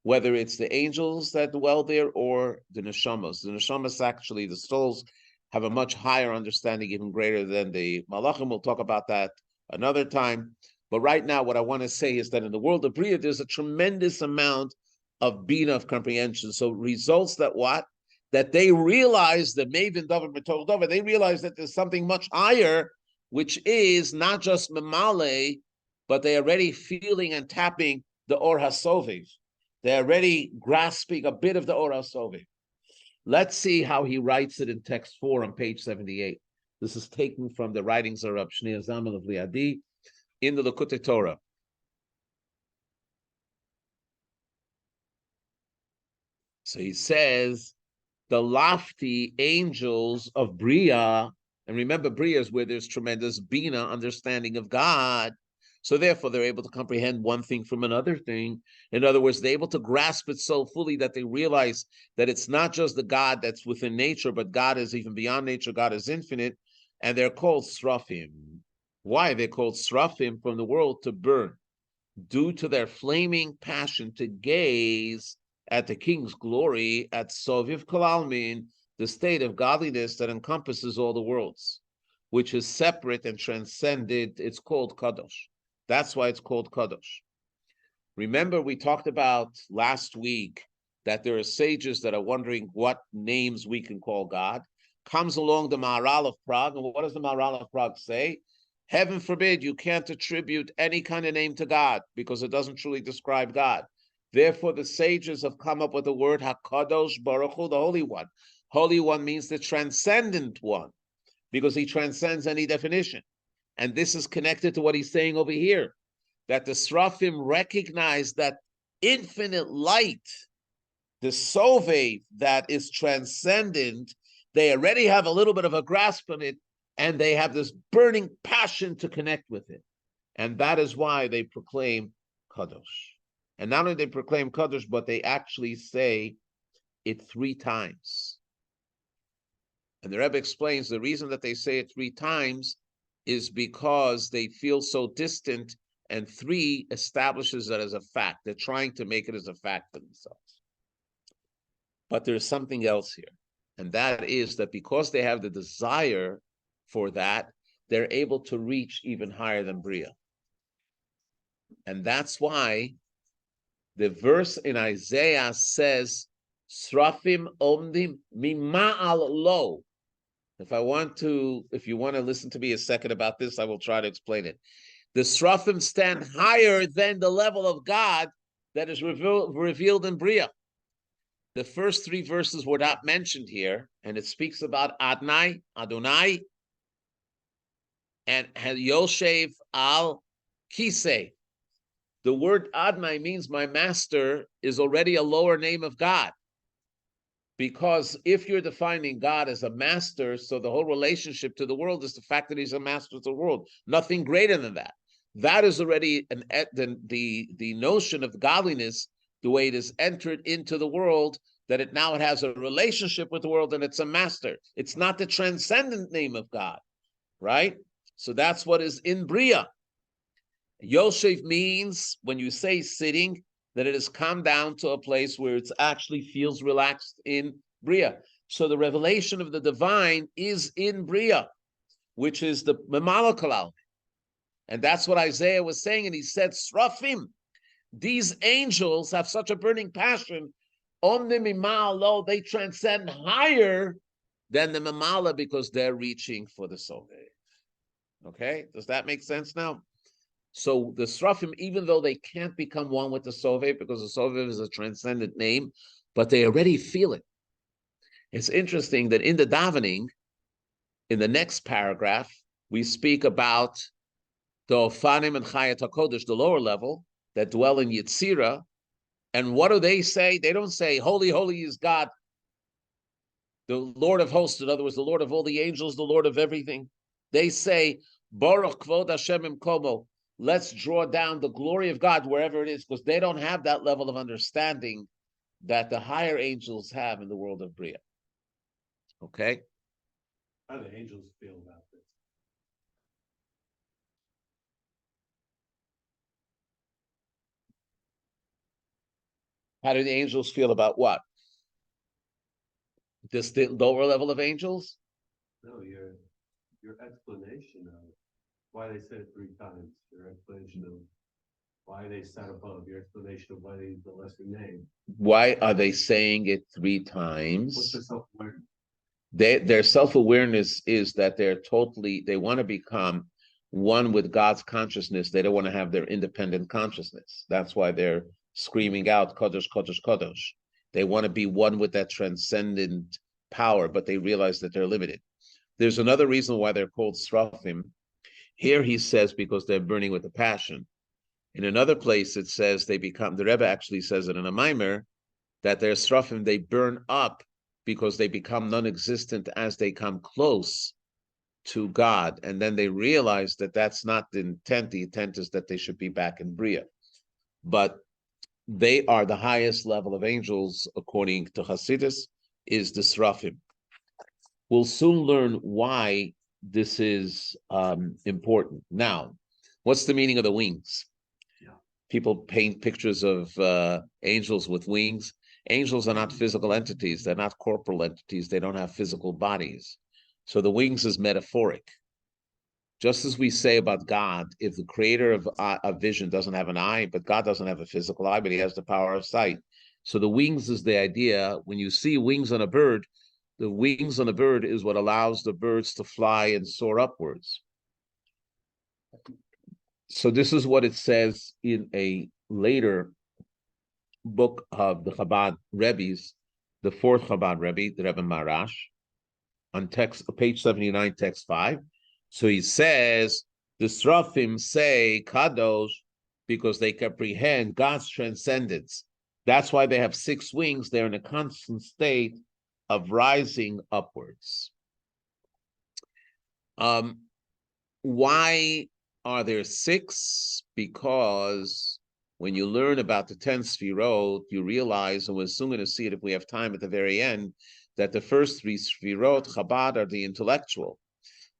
Whether it's the angels that dwell there or the neshamas. The neshamas, actually, the souls, have a much higher understanding, even greater than the malachim. We'll talk about that another time. But right now, what I want to say is that in the world of Bria, there's a tremendous amount of Bina, of comprehension. So results that what? That they realize that Maven David B'Tol David, they realize that there's something much higher, which is not just Memale, but they're already feeling and tapping the Or HaSoviv. They're already grasping a bit of the Or HaSoviv. Let's see how he writes it in text 4 on page 78. This is taken from the writings of Rab Shneur Zalman of Liadi in the Likutei Torah. So he says, the lofty angels of Bria, and remember, Bria is where there's tremendous Bina, understanding of God. So therefore, they're able to comprehend one thing from another thing. In other words, they're able to grasp it so fully that they realize that it's not just the God that's within nature, but God is even beyond nature. God is infinite, and they're called Srafim. Why? They're called Srafim, from the world to burn, due to their flaming passion to gaze at the king's glory, at Soviv Kalalmin, the state of godliness that encompasses all the worlds, which is separate and transcended. It's called Kadosh. That's why it's called Kadosh. Remember, we talked about last week that there are sages that are wondering what names we can call God. Comes along the Maharal of Prague, and what does the Maharal of Prague say? Heaven forbid you can't attribute any kind of name to God because it doesn't truly describe God. Therefore, the sages have come up with the word HaKadosh Baruch Hu, the Holy One. Holy One means the transcendent one, because he transcends any definition. And this is connected to what he's saying over here, that the Srafim recognize that infinite light, the Sove that is transcendent, they already have a little bit of a grasp on it, and they have this burning passion to connect with it. And that is why they proclaim Kadosh. And not only they proclaim Kadosh, but they actually say it 3 times. And the Rebbe explains the reason that they say it 3 times is because they feel so distant, and 3 establishes that as a fact. They're trying to make it as a fact for themselves. But there's something else here, and that is that because they have the desire for that, they're able to reach even higher than Bria. And that's why the verse in Isaiah says, Srafim omdim mima'al lo. If you want to listen to me a second about this, I will try to explain it. The Srafim stand higher than the level of God that is revealed in Bria. The first 3 verses were not mentioned here, and it speaks about Adonai, and Yoshev al Kisei. The word Adonai means my master is already a lower name of God. Because if you're defining God as a master, so the whole relationship to the world is the fact that he's a master of the world. Nothing greater than that. That is already the notion of godliness, the way it is entered into the world, that it has a relationship with the world and it's a master. It's not the transcendent name of God, right? So that's what is in Bria. Yoshev means, when you say sitting, that it has come down to a place where it actually feels relaxed in Bria. So the revelation of the divine is in Bria, which is the Mamala Kalal. And that's what Isaiah was saying. And he said, Srafim, these angels have such a burning passion. They transcend higher than the Mamala because they're reaching for the Sovev. Okay, does that make sense now? So the Srafim, even though they can't become one with the Sovev because the Sovev is a transcendent name, but they already feel it. It's interesting that in the davening, in the next paragraph, we speak about the Ofanim and Chayat HaKodesh, the lower level, that dwell in Yetzirah. And what do they say? They don't say, holy, holy is God, the Lord of hosts, in other words, the Lord of all the angels, the Lord of everything. They say, Baruch Kvod Hashem Imkomo, let's draw down the glory of God wherever it is, because they don't have that level of understanding that the higher angels have in the world of Bria. Okay? How do the angels feel about this? How do the angels feel about what? This the lower level of angels? No, your explanation of why they said it 3 times, your explanation of why they sat above, your explanation of why they used the lesser name. Why are they saying it 3 What's times? the self-awareness? Their self-awareness is that they want to become one with God's consciousness. They don't want to have their independent consciousness. That's why they're screaming out, Kodesh, Kodesh, Kodesh. They want to be one with that transcendent power, but they realize that they're limited. There's another reason why they're called Srafim. Here he says because they're burning with a passion. In another place it says the Rebbe actually says it in a Maimer, that they're Srafim, they burn up because they become non-existent as they come close to God. And then they realize that that's not the intent. The intent is that they should be back in Bria. But they are the highest level of angels, according to Hasidus, is the Srafim. We'll soon learn why this is important. Now, what's the meaning of the wings? Yeah. People paint pictures of angels with wings. Angels are not physical entities. They're not corporal entities. They don't have physical bodies. So the wings is metaphoric. Just as we say about God, if the creator of vision doesn't have an eye, but God doesn't have a physical eye, but he has the power of sight. So the wings is the idea. When you see wings on a bird, the wings on a bird is what allows the birds to fly and soar upwards. So this is what it says in a later book of the Chabad Rebbe's, the 4th Chabad Rebbe, the Rebbe Marash, on page 79, text 5. So he says, the Srafim say Kadosh because they comprehend God's transcendence. That's why they have 6 wings. They're in a constant state of rising upwards. Why are there 6? Because when you learn about the 10 Sfirot, you realize, and we're soon going to see it if we have time at the very end, that the first 3 Sfirot, Chabad, are the intellectual.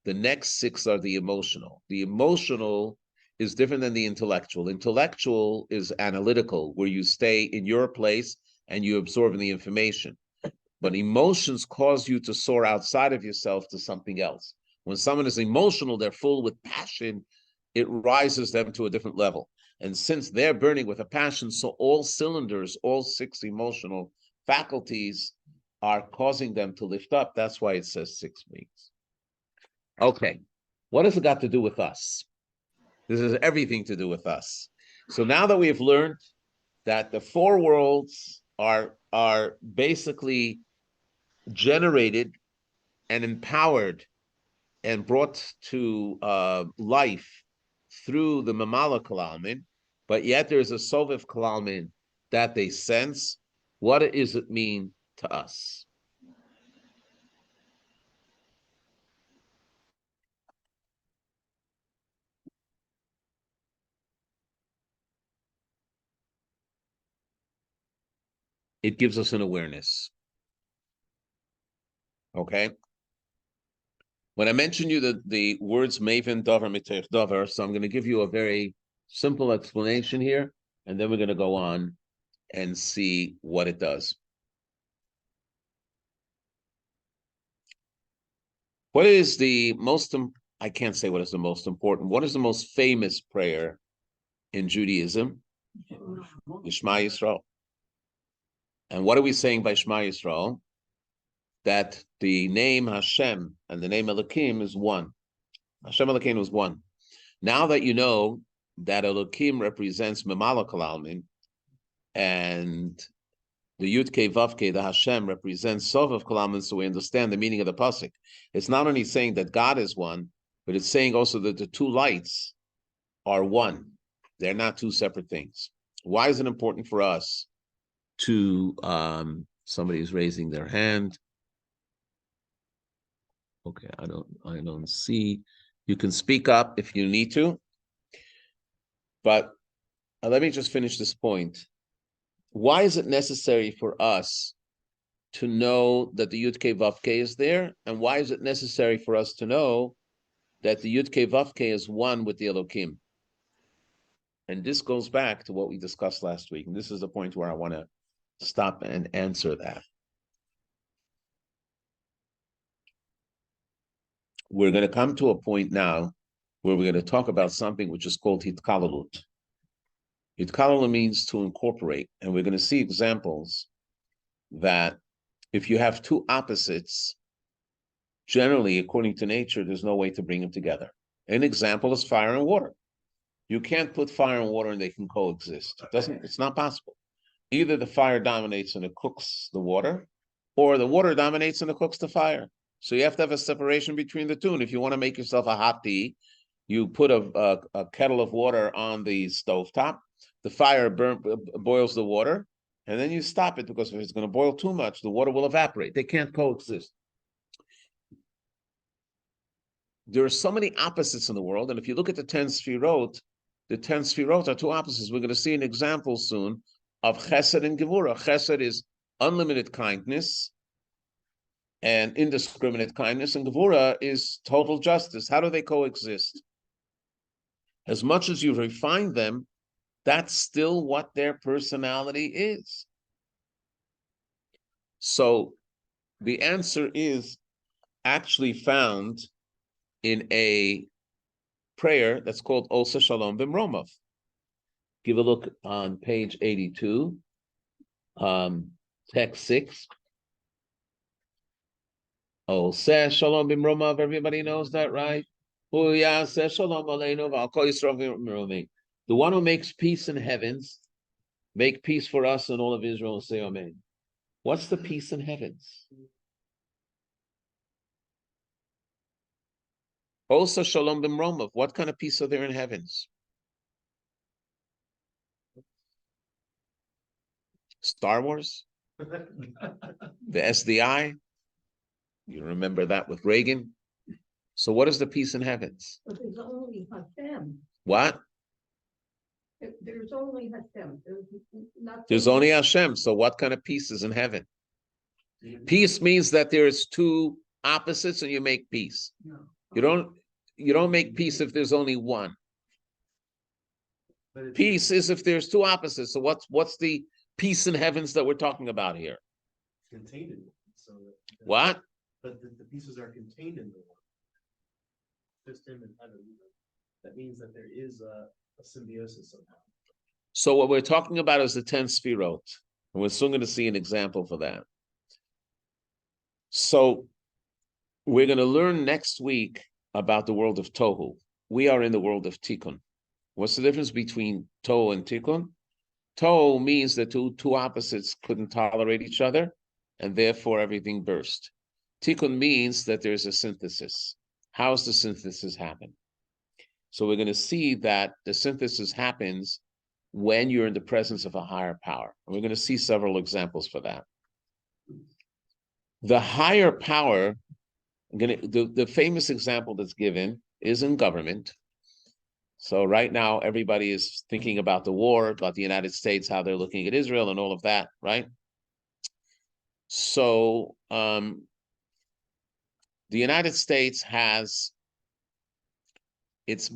The next 6 are the emotional. The emotional is different than the intellectual. Intellectual is analytical, where you stay in your place and you absorb the information. But emotions cause you to soar outside of yourself to something else. When someone is emotional, they're full with passion, it rises them to a different level. And since they're burning with a passion, so all cylinders, all 6 emotional faculties are causing them to lift up. That's why it says 6 wings. Okay, what has it got to do with us? This has everything to do with us. So now that we've learned that the 4 worlds are basically generated and empowered and brought to life through the Mamala Kalalmin, but yet there's a Sovev Kalalmin that they sense. What does it mean to us? It gives us an awareness. Okay? When I mentioned you the words Maven, Dover, Mitech, Dover, so I'm going to give you a very simple explanation here, and then we're going to go on and see what it does. What is the most, I can't say what is the most important. What is the most famous prayer in Judaism? Shema Yisrael. And what are we saying by Shema Yisrael? That the name Hashem and the name Elohim is one. Hashem Elohim was one. Now that you know that Elohim represents Memala Kalalmin, and the Yud Kei Vav Kei, the Hashem, represents Sof of Kalalmin, so we understand the meaning of the pasuk. It's not only saying that God is one, but it's saying also that the two lights are one. They're not two separate things. Why is it important for us to, somebody is raising their hand. Okay, I don't see. You can speak up if you need to, but let me just finish this point. Why is it necessary for us to know that the Yud Kei Vav Kei is there? And why is it necessary for us to know that the Yud Kei Vav Kei is one with the Elohim? And this goes back to what we discussed last week. And this is the point where I want to stop and answer that. We're going to come to a point now where we're going to talk about something which is called hitkalalut. Hitkalalut means to incorporate. And we're going to see examples that if you have two opposites, generally, according to nature, there's no way to bring them together. An example is fire and water. You can't put fire and water and they can coexist. It's not possible. Either the fire dominates and it cooks the water, or the water dominates and it cooks the fire. So you have to have a separation between the two. And if you want to make yourself a hot tea, you put a kettle of water on the stovetop, the fire boils the water, and then you stop it, because if it's going to boil too much, the water will evaporate. They can't coexist. There are so many opposites in the world, and if you look at the 10 Sfirot, the 10 Sfirot are two opposites. We're going to see an example soon of Chesed and Gevurah. Chesed is unlimited kindness and indiscriminate kindness, and Gevurah is total justice. How do they coexist? As much as you refine them, that's still what their personality is. So the answer is actually found in a prayer that's called Osa Shalom B'mromav. Give a look on page 82, text 6. Osa Shalom B'mromav, everybody knows that, right? The one who makes peace in heavens, make peace for us and all of Israel, and say amen. What's the peace in heavens? Osa Shalom B'mromav. What kind of peace are there in heavens? Star Wars? The SDI? You remember that with Reagan? So what is the peace in heavens? But there's only Hashem. What? There's only Hashem. There's only Hashem. So what kind of peace is in heaven? Peace means that there's two opposites and you make peace. No. You don't make peace if there's only one. Peace is if there's two opposites. So what's the peace in heavens that we're talking about here? Contained in it. So What? But the pieces are contained in the one. System and heaven. That means that there is a symbiosis somehow. So what we're talking about is the 10 Sfirot. And we're soon going to see an example for that. So we're going to learn next week about the world of Tohu. We are in the world of Tikkun. What's the difference between Tohu and Tikkun? Tohu means that two opposites couldn't tolerate each other, and therefore everything burst. Tikkun means that there's a synthesis. How does the synthesis happen? So we're going to see that the synthesis happens when you're in the presence of a higher power. And we're going to see several examples for that. The higher power, the famous example that's given is in government. So right now, everybody is thinking about the war, about the United States, how they're looking at Israel and all of that, right? So the United States has, it's a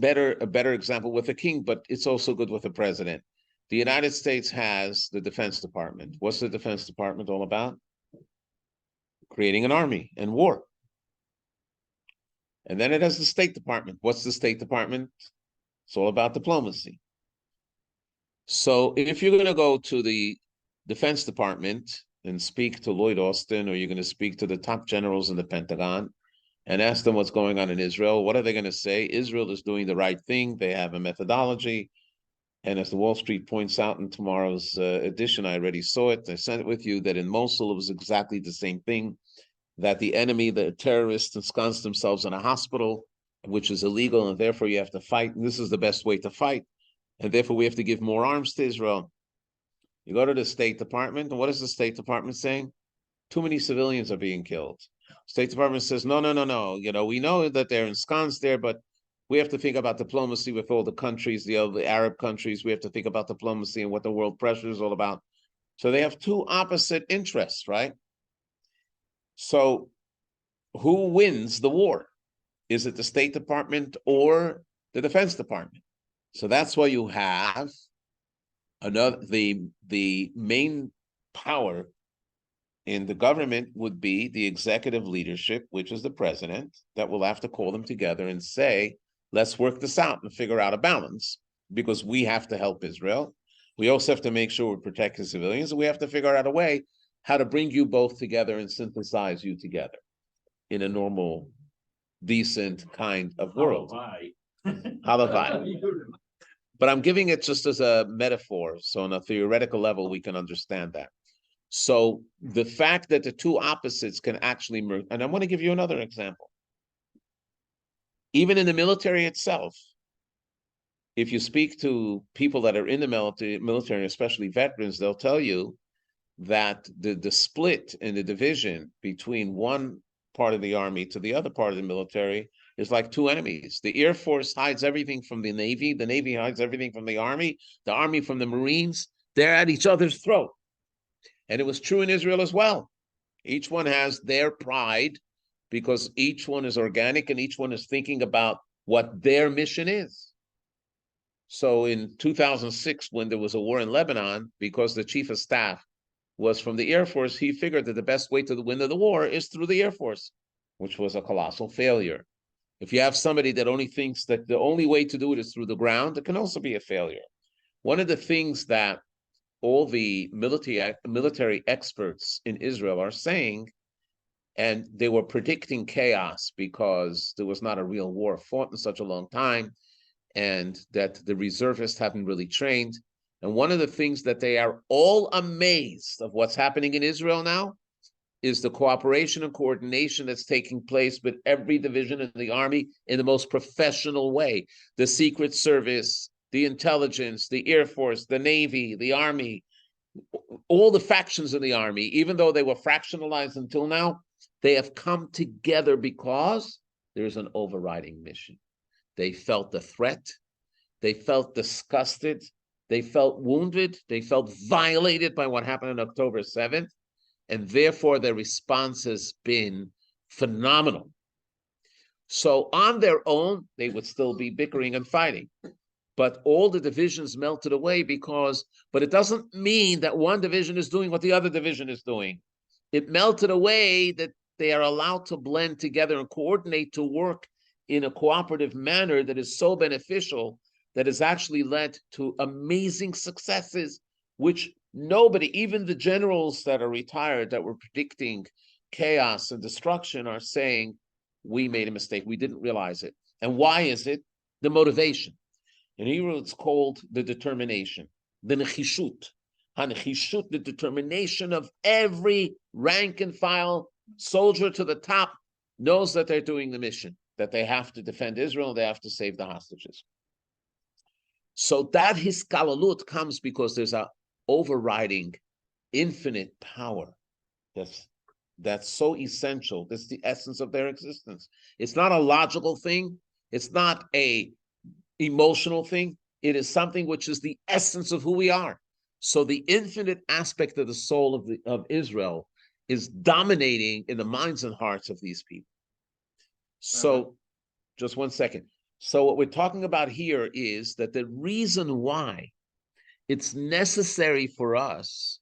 better example with a king, but it's also good with a president. The United States has the Defense Department. What's the Defense Department all about? Creating an army and war. And then it has the State Department. What's the State Department? It's all about diplomacy. So if you're going to go to the Defense Department and speak to Lloyd Austin, or you're going to speak to the top generals in the Pentagon and ask them what's going on in Israel, what are they going to say? Israel is doing the right thing. They have a methodology. And as the Wall Street points out in tomorrow's edition, I already saw it. I sent it with you that in Mosul, it was exactly the same thing, that the enemy, the terrorists, ensconced themselves in a hospital, which is illegal, and therefore you have to fight. And this is the best way to fight. And therefore we have to give more arms to Israel. You go to the State Department, and what is the State Department saying? Too many civilians are being killed. State Department says, no. We know that they're ensconced there, but we have to think about diplomacy with all the countries, the other Arab countries. We have to think about diplomacy and what the world pressure is all about. So they have two opposite interests, right? So who wins the war? Is it the State Department or the Defense Department? So that's why you have the main power in the government would be the executive leadership, which is the president, that will have to call them together and say, let's work this out and figure out a balance, because we have to help Israel. We also have to make sure we protect the civilians, and we have to figure out a way how to bring you both together and synthesize you together in a normal, decent kind of world. Halavai. But I'm giving it just as a metaphor, so on a theoretical level, we can understand that. So the fact that the two opposites can actually merge, and I want to give you another example. Even in the military itself, if you speak to people that are in the military, especially veterans, they'll tell you that the split in the division between one part of the army to the other part of the military is like two enemies. The Air Force hides everything from the Navy hides everything from the Army from the Marines. They're at each other's throat. And it was true in Israel as well. Each one has their pride because each one is organic and each one is thinking about what their mission is. So in 2006, when there was a war in Lebanon, because the chief of staff was from the Air Force, he figured that the best way to the win of the war is through the Air Force, which was a colossal failure. If you have somebody that only thinks that the only way to do it is through the ground, it can also be a failure. One of the things that all the military experts in Israel are saying, and they were predicting chaos because there was not a real war fought in such a long time, and that the reservists haven't really trained. And one of the things that they are all amazed of what's happening in Israel now is the cooperation and coordination that's taking place with every division in the army in the most professional way. The Secret Service, the intelligence, the Air Force, the Navy, the Army, all the factions in the Army, even though they were fractionalized until now, they have come together because there's an overriding mission. They felt the threat. They felt disgusted. They felt wounded. They felt violated by what happened on October 7th. And therefore, their response has been phenomenal. So on their own, they would still be bickering and fighting. But all the divisions melted away but it doesn't mean that one division is doing what the other division is doing. It melted away that they are allowed to blend together and coordinate to work in a cooperative manner that is so beneficial that has actually led to amazing successes, which nobody, even the generals that are retired that were predicting chaos and destruction, are saying, we made a mistake. We didn't realize it. And why is it? The motivation. In Hebrew, it's called the determination, the nechishut. Hanechishut, the determination of every rank and file soldier to the top knows that they're doing the mission, that they have to defend Israel, they have to save the hostages. So that hiskalalut comes because there's a overriding infinite power that's so essential. That's the essence of their existence. It's not a logical thing. It's not a emotional thing. It is something which is the essence of who we are. So the infinite aspect of the soul of Israel is dominating in the minds and hearts of these people. So, just one second. So what we're talking about here is that the reason why it's necessary for us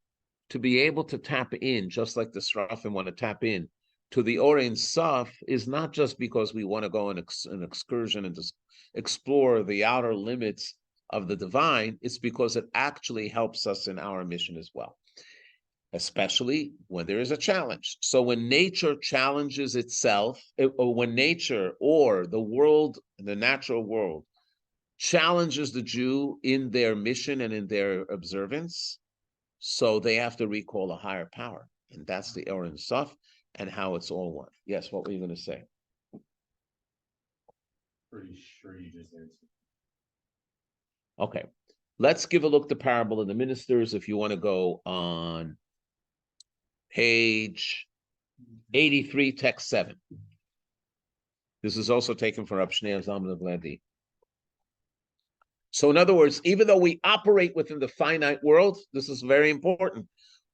to be able to tap in, just like the Srafim want to tap in, to the Or Ein Sof is not just because we want to go on an excursion and just explore the outer limits of the divine. It's because it actually helps us in our mission as well, especially when there is a challenge. So when nature challenges itself, or when nature or the world, the natural world, challenges the Jew in their mission and in their observance, so they have to recall a higher power. And that's the Or Ein Sof and how it's all one. Yes, what were you going to say? Pretty sure you just answered. Okay, let's give a look at the parable of the ministers. If you want to go on page 83, text 7. This is also taken from Rab Shneur Zalman of Landi. So in other words, even though we operate within the finite world, this is very important,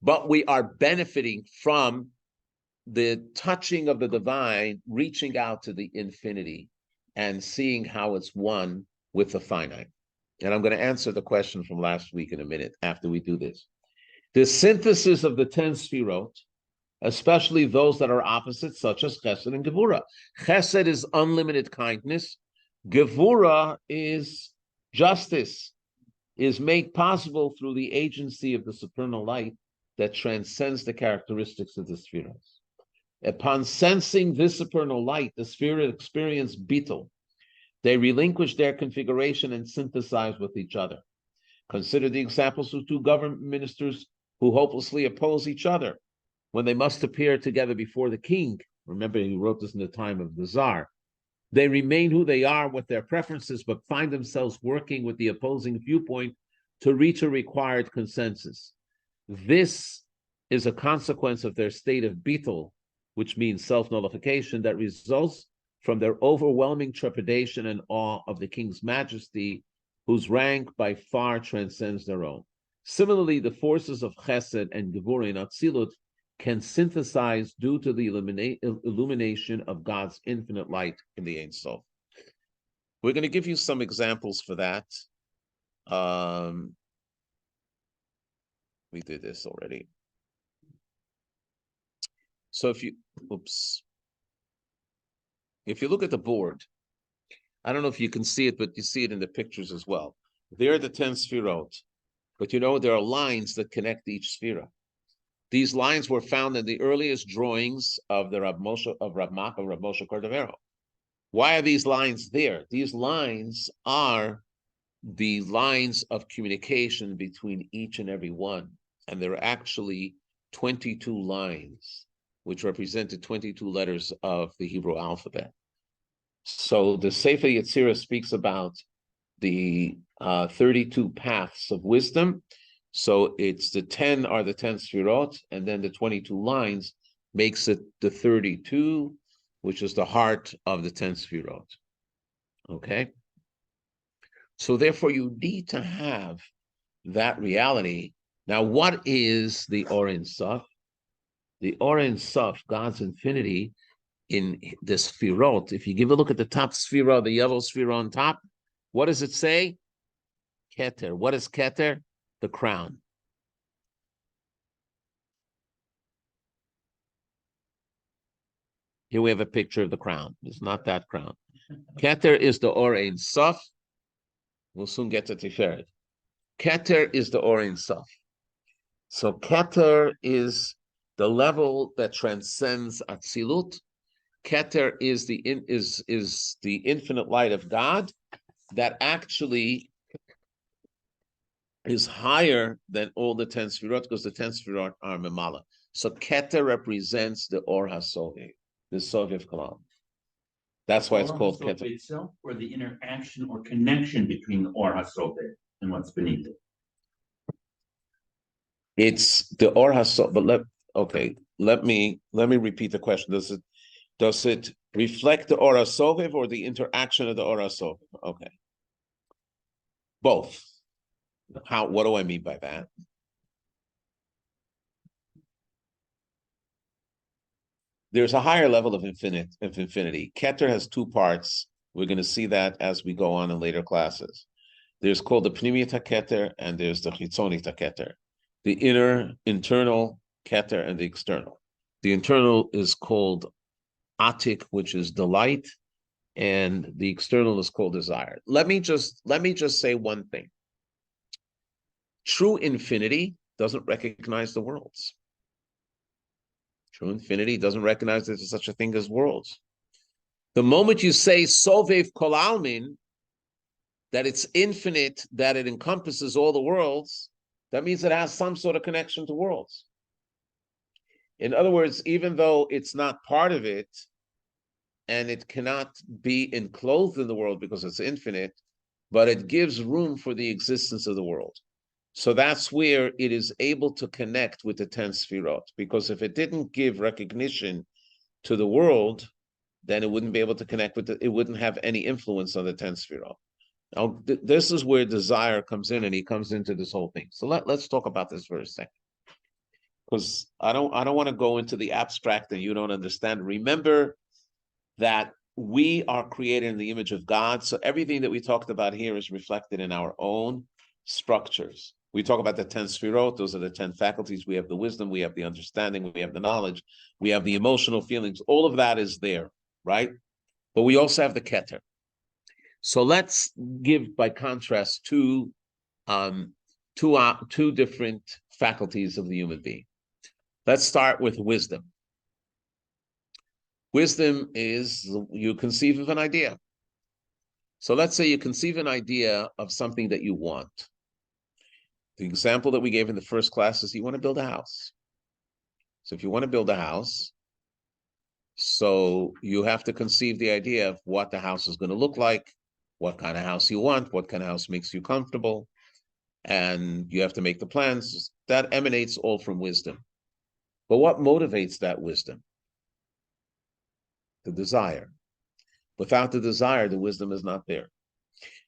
but we are benefiting from the touching of the divine, reaching out to the infinity and seeing how it's one with the finite. And I'm going to answer the question from last week in a minute after we do this. The synthesis of the 10 sfirot, especially those that are opposites, such as Chesed and Gevura. Chesed is unlimited kindness. Gevura is justice, is made possible through the agency of the supernal light that transcends the characteristics of the spheres. Upon sensing this supernal light, the sphere experience bittul. They relinquish their configuration and synthesize with each other. Consider the examples of two government ministers who hopelessly oppose each other when they must appear together before the king. Remember, he wrote this in the time of the Tsar. They remain who they are with their preferences, but find themselves working with the opposing viewpoint to reach a required consensus. This is a consequence of their state of bittul, which means self-nullification, that results from their overwhelming trepidation and awe of the king's majesty, whose rank by far transcends their own. Similarly, the forces of Chesed and Gevura in Atzilut can synthesize due to the illumination of God's infinite light in the Ein Sof. We're going to give you some examples for that. We did this already. So if you look at the board, I don't know if you can see it, but you see it in the pictures as well. There are the 10 sfirot, but there are lines that connect each sphera. These lines were found in the earliest drawings of the Rab Moshe Cordovero. Why are these lines there? These lines are the lines of communication between each and every one, and there are actually 22 lines, which represented 22 letters of the Hebrew alphabet. So the Sefer Yetzirah speaks about the 32 paths of wisdom. So it's the 10 are the 10 sfirot, and then the 22 lines makes it the 32, which is the heart of the 10 sfirot. Okay? So therefore you need to have that reality. Now, what is the Or Ein Sof? The Or Ein Sof, God's infinity, in the sfirot. If you give a look at the top sfira, the yellow sfira on top, what does it say? Keter. What is Keter? The crown. Here we have a picture of the crown. It's not that crown. Keter is the Or Ein Sof. We'll soon get to Tiferet. Keter is the Or Ein Sof. So Keter is the level that transcends Atzilut. Keter is the infinite light of God that actually is higher than all the 10 sfirot, because the 10 sfirot are memala. So Keter represents the Or HaSovev, the Sovev Kalam. That's why it's called Keter. Itself, or the interaction or connection between the Or HaSovev and what's beneath it. It's the Or HaSovev. But let me repeat the question. Does it reflect the Or HaSovev or the interaction of the Or HaSovev? Okay. Both. What do I mean by that? There's a higher level of infinity. Keter has two parts. We're going to see that as we go on in later classes. There's called the permeates Keter, and there's the chitzonit Keter, the internal Keter and the external. The internal is called atik, which is delight, and the external is called desire. Let me just say one thing. True infinity doesn't recognize the worlds. True infinity doesn't recognize there's such a thing as worlds. The moment you say sovev kol almin, that it's infinite, that it encompasses all the worlds, that means it has some sort of connection to worlds. In other words, even though it's not part of it, and it cannot be enclosed in the world because it's infinite, but it gives room for the existence of the world. So that's where it is able to connect with the 10 sefirot, because if it didn't give recognition to the world, then it wouldn't be able to connect with it. It wouldn't have any influence on the 10 sefirot. Now, this is where desire comes in, and he comes into this whole thing. So let's talk about this for a second, because I don't want to go into the abstract and you don't understand. Remember that we are created in the image of God, so everything that we talked about here is reflected in our own structures. We talk about the 10 sefirot, those are the 10 faculties. We have the wisdom, we have the understanding, we have the knowledge, we have the emotional feelings. All of that is there, right? But we also have the keter. So let's give, by contrast, two different faculties of the human being. Let's start with wisdom. Wisdom is you conceive of an idea. So let's say you conceive an idea of something that you want. The example that we gave in the first class is you want to build a house. So if you want to build a house, so you have to conceive the idea of what the house is going to look like, what kind of house you want, what kind of house makes you comfortable, and you have to make the plans. That emanates all from wisdom. But what motivates that wisdom? The desire. Without the desire, the wisdom is not there.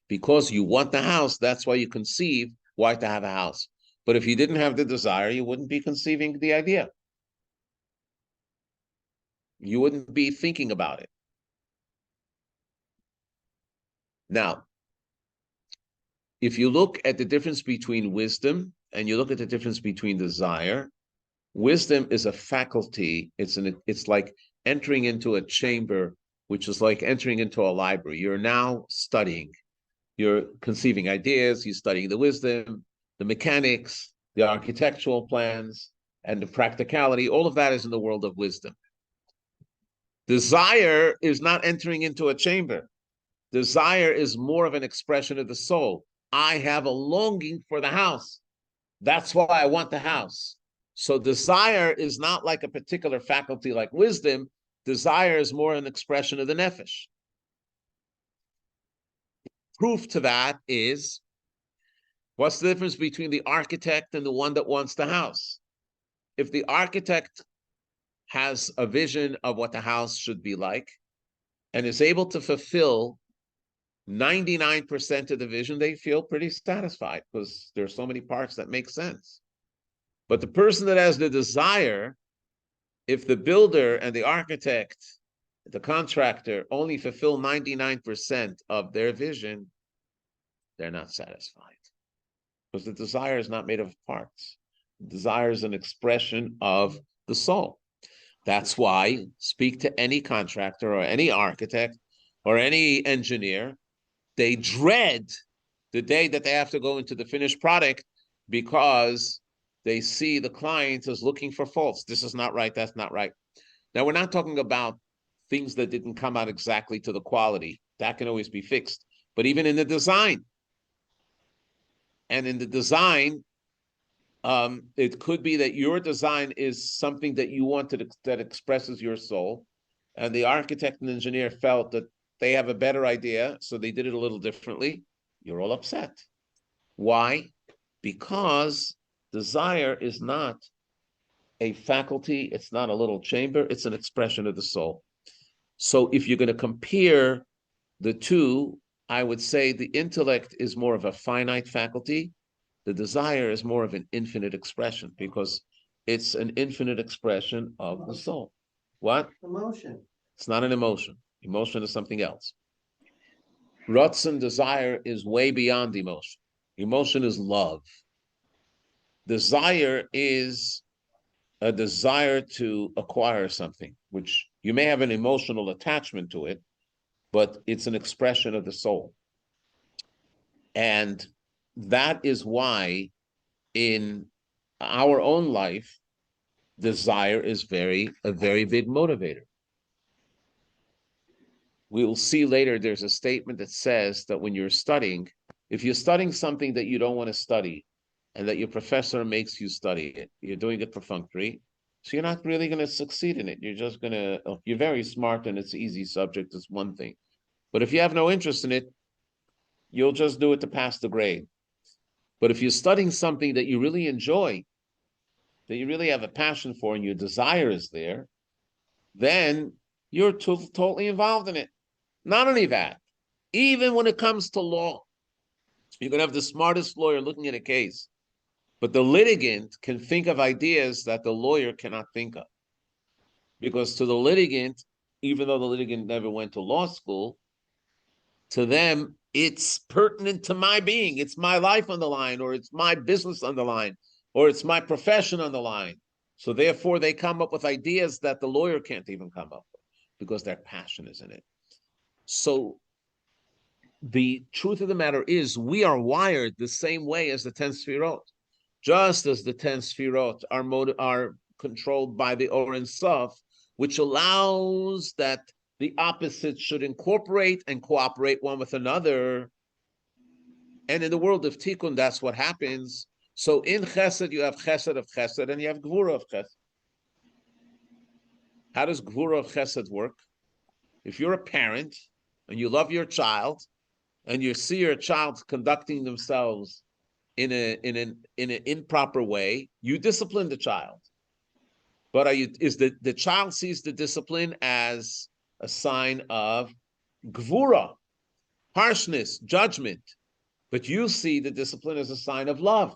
Because you want the house, that's why you conceive why to have a house. But if you didn't have the desire, you wouldn't be conceiving the idea. You wouldn't be thinking about it. Now, if you look at the difference between wisdom and you look at the difference between desire, wisdom is a faculty. It's like entering into a chamber, which is like entering into a library. You're now studying. You're conceiving ideas, you're studying the wisdom, the mechanics, the architectural plans, and the practicality. All of that is in the world of wisdom. Desire is not entering into a chamber. Desire is more of an expression of the soul. I have a longing for the house. That's why I want the house. So desire is not like a particular faculty like wisdom. Desire is more an expression of the nefesh. Proof to that is, what's the difference between the architect and the one that wants the house? If the architect has a vision of what the house should be like and is able to fulfill 99% of the vision, they feel pretty satisfied because there's so many parts that make sense. But the person that has the desire, if the builder and the architect, the contractor, only fulfill 99% of their vision, they're not satisfied. Because the desire is not made of parts. The desire is an expression of the soul. That's why speak to any contractor or any architect or any engineer, they dread the day that they have to go into the finished product because they see the client is looking for faults. This is not right, that's not right. Now, we're not talking about things that didn't come out exactly to the quality. That can always be fixed. But even in the design, and in the design, it could be that your design is something that you wanted that expresses your soul, and the architect and engineer felt that they have a better idea, so they did it a little differently. You're all upset. Why? Because desire is not a faculty, it's not a little chamber, it's an expression of the soul. So if you're going to compare the two, I would say the intellect is more of a finite faculty. The desire is more of an infinite expression because it's an infinite expression of the soul. What? Emotion. It's not an emotion. Emotion is something else. Ratzon, desire, is way beyond emotion. Emotion is love. Desire is a desire to acquire something, which you may have an emotional attachment to it, but it's an expression of the soul. And that is why in our own life, desire is a very big motivator. We will see later there's a statement that says that when you're studying, if you're studying something that you don't want to study and that your professor makes you study it, you're doing it perfunctory, so you're not really going to succeed in it. You're just going to, you're very smart and it's easy subject, it's one thing. But if you have no interest in it, you'll just do it to pass the grade. But if you're studying something that you really enjoy, that you really have a passion for and your desire is there, then you're totally involved in it. Not only that, even when it comes to law, you can have the smartest lawyer looking at a case, but the litigant can think of ideas that the lawyer cannot think of. Because to the litigant, even though the litigant never went to law school, to them, it's pertinent to my being. It's my life on the line, or it's my business on the line, or it's my profession on the line. So therefore, they come up with ideas that the lawyer can't even come up with because their passion is in it. So the truth of the matter is we are wired the same way as the 10 Sfirot. Just as the 10 Sfirot are controlled by the Or and Sof, which allows that the opposites should incorporate and cooperate one with another. And in the world of Tikkun, that's what happens. So in Chesed, you have Chesed of Chesed and you have Gvura of Chesed. How does Gvura of Chesed work? If you're a parent and you love your child and you see your child conducting themselves in an improper way, you discipline the child. But the child sees the discipline as a sign of Gvura, harshness, judgment. But you see the discipline as a sign of love.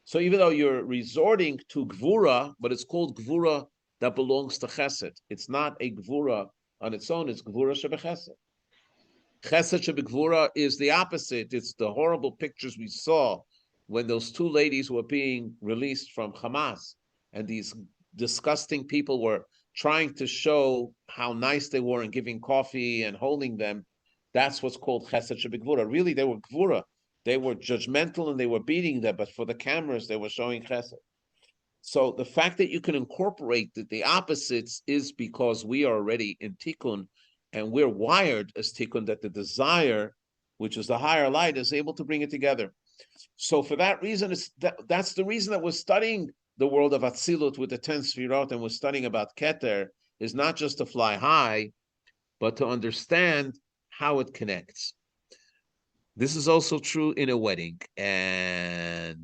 So even though you're resorting to Gvura, but it's called Gvura that belongs to Chesed. It's not a Gvura on its own, it's Gvura Shebechesed. Chesed Shebegvura is the opposite. It's the horrible pictures we saw when those two ladies were being released from Hamas, and these disgusting people were trying to show how nice they were and giving coffee and holding them. That's what's called Chesed Shebegvura. Really, they were Gvura. They were judgmental and they were beating them, but for the cameras, they were showing Chesed. So the fact that you can incorporate the opposites is because we are already in Tikkun, and we're wired as Tikkun that the desire, which is the higher light, is able to bring it together. So for that reason, that's the reason that we're studying the world of Atzilut with the 10 Sfirot, and we're studying about Keter, is not just to fly high, but to understand how it connects. This is also true in a wedding. And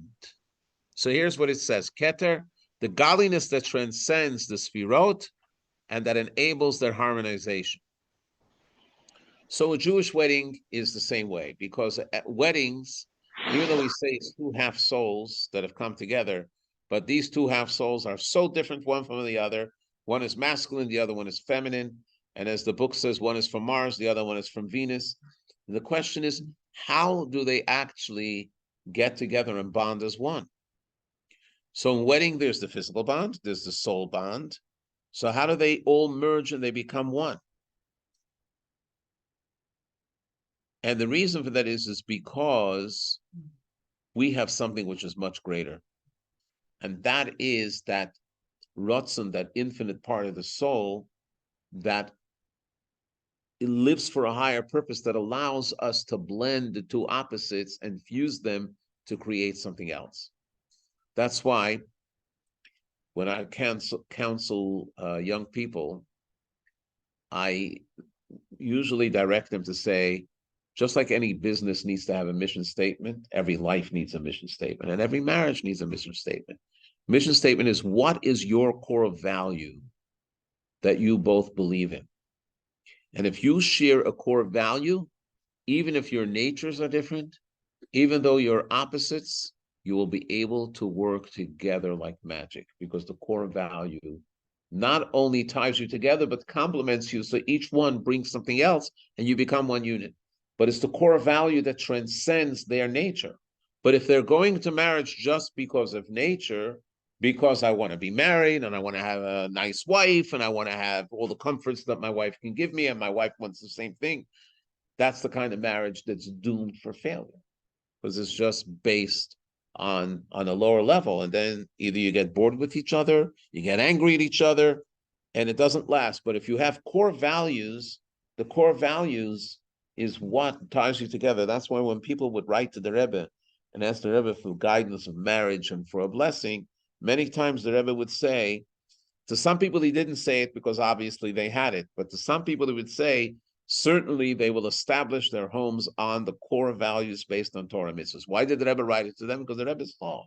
so here's what it says. Keter, the godliness that transcends the Sfirot and that enables their harmonization. So a Jewish wedding is the same way, because at weddings, even though we say it's two half souls that have come together, but these two half souls are so different one from the other. One is masculine, the other one is feminine. And as the book says, one is from Mars, the other one is from Venus. The question is, how do they actually get together and bond as one? So in wedding, there's the physical bond, there's the soul bond. So how do they all merge and they become one? And the reason for that is because we have something which is much greater. And that is that Ratzon, that infinite part of the soul, that it lives for a higher purpose that allows us to blend the two opposites and fuse them to create something else. That's why when I counsel young people, I usually direct them to say, just like any business needs to have a mission statement, every life needs a mission statement, and every marriage needs a mission statement. Mission statement is, what is your core value that you both believe in? And if you share a core value, even if your natures are different, even though you're opposites, you will be able to work together like magic, because the core value not only ties you together, but complements you. So each one brings something else and you become one unit. But it's the core value that transcends their nature. But if they're going to marriage just because of nature, because I want to be married and I want to have a nice wife and I want to have all the comforts that my wife can give me and my wife wants the same thing. That's the kind of marriage that's doomed for failure because it's just based on a lower level. And then either you get bored with each other, you get angry at each other, and it doesn't last. But if you have core values, the core values is what ties you together. That's why when people would write to the Rebbe and ask the Rebbe for guidance of marriage and for a blessing, many times the Rebbe would say, to some people he didn't say it because obviously they had it, but to some people he would say, certainly they will establish their homes on the core values based on Torah mitzvahs. Why did the Rebbe write it to them? Because the Rebbe saw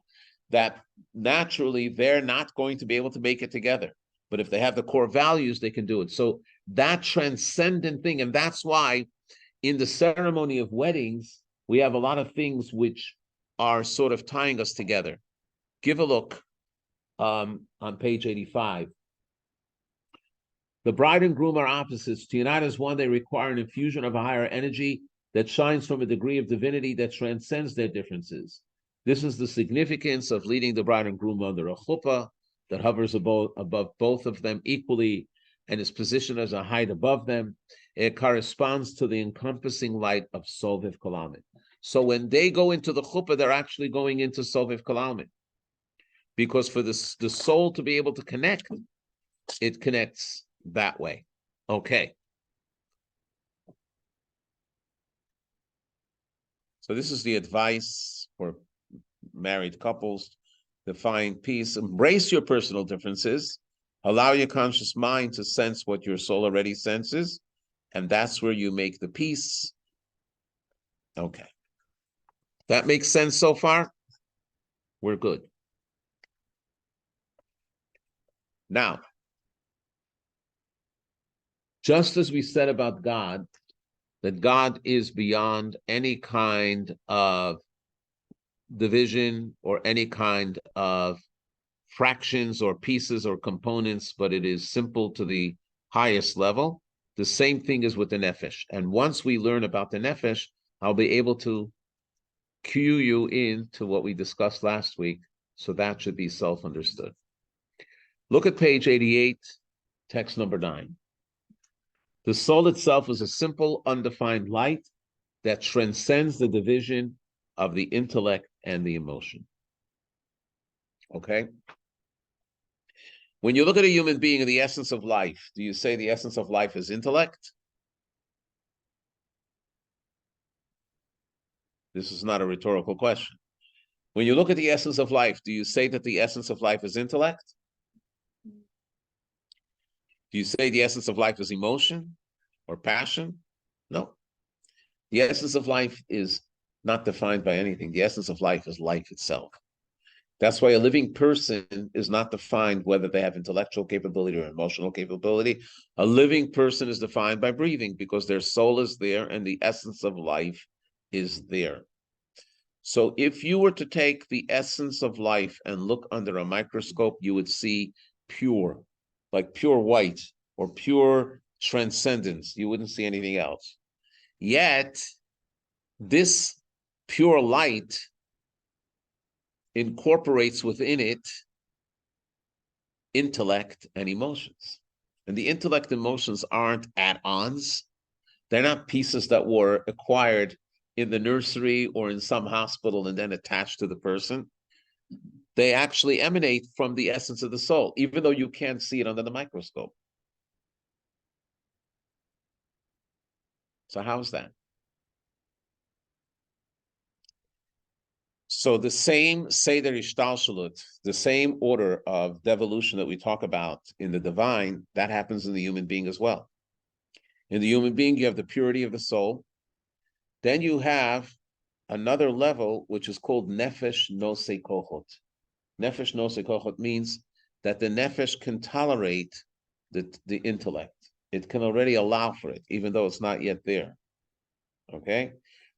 that naturally they're not going to be able to make it together. But if they have the core values, they can do it. So that transcendent thing, and that's why in the ceremony of weddings, we have a lot of things which are sort of tying us together. Give a look on page 85. The bride and groom are opposites. To unite as one, they require an infusion of a higher energy that shines from a degree of divinity that transcends their differences. This is the significance of leading the bride and groom under a chuppah that hovers above both of them equally and is positioned as a height above them. It corresponds to the encompassing light of Soviv Kalamit. So when they go into the chuppah, they're actually going into Soviv Kalamit. Because for the soul to be able to connect, it connects that way. Okay. So this is the advice for married couples to find peace. Embrace your personal differences. Allow your conscious mind to sense what your soul already senses. And that's where you make the peace. Okay. That makes sense so far? We're good. Now, just as we said about God, that God is beyond any kind of division or any kind of fractions or pieces or components, but it is simple to the highest level. The same thing is with the nefesh. And once we learn about the nefesh, I'll be able to cue you in to what we discussed last week. So that should be self-understood. Look at page 88, text number 9. The soul itself is a simple, undefined light that transcends the division of the intellect and the emotion. Okay? When you look at a human being and the essence of life, do you say the essence of life is intellect? This is not a rhetorical question. When you look at the essence of life, do you say that the essence of life is intellect? Do you say the essence of life is emotion or passion? No. The essence of life is not defined by anything. The essence of life is life itself. That's why a living person is not defined whether they have intellectual capability or emotional capability. A living person is defined by breathing because their soul is there and the essence of life is there. So if you were to take the essence of life and look under a microscope, you would see pure, like pure white or pure transcendence. You wouldn't see anything else. Yet, this pure light incorporates within it intellect and emotions. And the intellect and emotions aren't add-ons. They're not pieces that were acquired in the nursery or in some hospital and then attached to the person. They actually emanate from the essence of the soul, even though you can't see it under the microscope. So how's that? So the same Seder Ishtalshalut, the same order of devolution that we talk about in the divine, that happens in the human being as well. In the human being, you have the purity of the soul. Then you have another level, which is called Nefesh Nosei Kochot. Nefesh Nosei Kochot means that the Nefesh can tolerate the intellect. It can already allow for it, even though it's not yet there. Okay?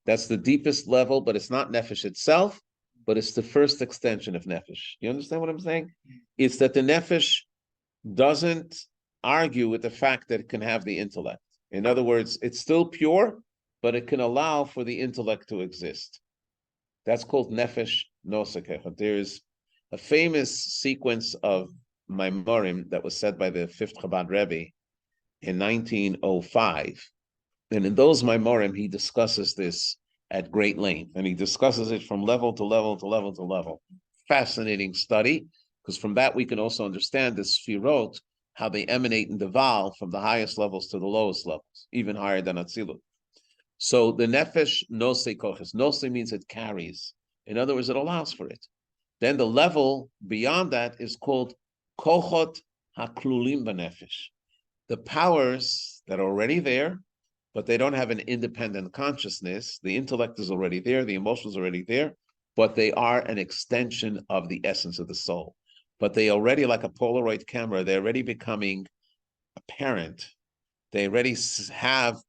That's the deepest level, but it's not Nefesh itself, but it's the first extension of Nefesh. You understand what I'm saying? It's that the Nefesh doesn't argue with the fact that it can have the intellect. In other words, it's still pure, but it can allow for the intellect to exist. That's called Nefesh Nosei Kochot. There's a famous sequence of Maimorim that was said by the fifth Chabad Rebbe in 1905. And in those Maimorim, he discusses this at great length, and he discusses it from level to level to level to level. Fascinating study, because from that we can also understand the Sfirot, how they emanate and devolve from the highest levels to the lowest levels, even higher than Atzilut. So the Nefesh Nose Koches. Nose means it carries. In other words, it allows for it. Then the level beyond that is called Kochot HaKlulim B'Nefesh. The powers that are already there, but they don't have an independent consciousness. The intellect is already there, the emotions are already there, but they are an extension of the essence of the soul. But they already, like a Polaroid camera, they're already becoming apparent. They already have,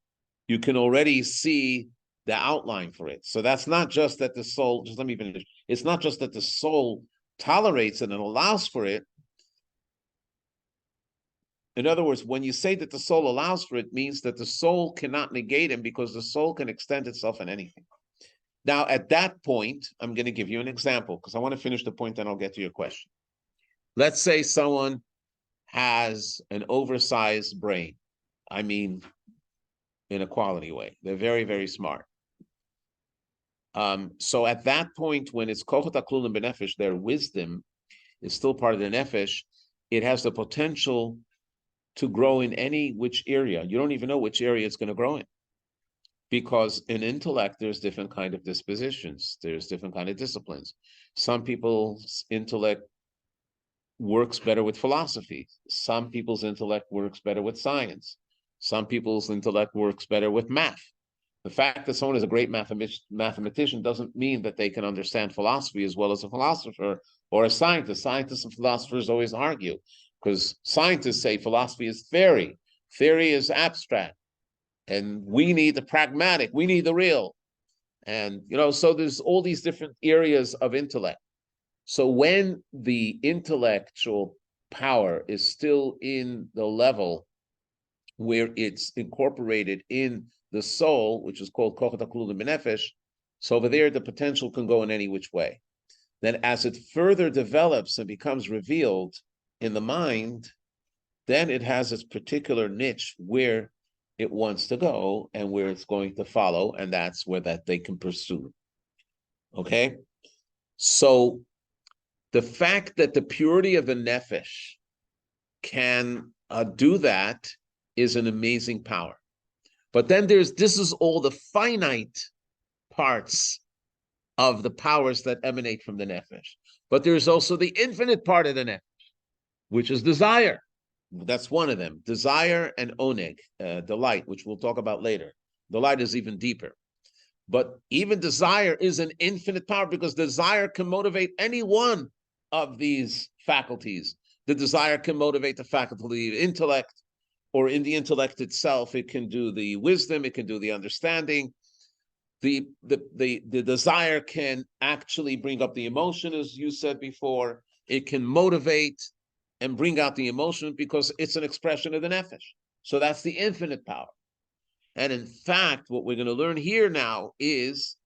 you can already see the outline for it. So that's not just that the soul, just let me finish. It's not just that the soul tolerates it and allows for it. In other words, when you say that the soul allows for it, means that the soul cannot negate him, because the soul can extend itself in anything. Now, at that point, I'm going to give you an example, because I want to finish the point, then I'll get to your question. Let's say someone has an oversized brain. I mean, in a quality way. They're very, very smart. So at that point, when it's Kochot HaKlulim B'Nefesh, their wisdom is still part of the Nefesh, it has the potential to grow in any which area. You don't even know which area it's going to grow in. Because in intellect, there's different kind of dispositions. There's different kind of disciplines. Some people's intellect works better with philosophy. Some people's intellect works better with science. Some people's intellect works better with math. The fact that someone is a great mathematician doesn't mean that they can understand philosophy as well as a philosopher or a scientist. Scientists and philosophers always argue, because scientists say philosophy is theory. Theory is abstract. And we need the pragmatic. We need the real. And, so there's all these different areas of intellect. So when the intellectual power is still in the level where it's incorporated in the soul, which is called Kochot HaKlulim B'Nefesh, so over there the potential can go in any which way. Then as it further develops and becomes revealed in the mind, then it has its particular niche where it wants to go and where it's going to follow, and that's where that they can pursue. Okay? So the fact that the purity of the Nefesh can do that is an amazing power. But then this is all the finite parts of the powers that emanate from the Nefesh. But there's also the infinite part of the Nefesh, which is desire. That's one of them. Desire and oneg, delight, which we'll talk about later. Delight is even deeper. But even desire is an infinite power, because desire can motivate any one of these faculties. The desire can motivate the faculty of intellect, or in the intellect itself, it can do the wisdom, it can do the understanding. The desire can actually bring up the emotion, as you said before. It can motivate and bring out the emotion because it's an expression of the nefesh. So that's the infinite power. And in fact, what we're going to learn here now is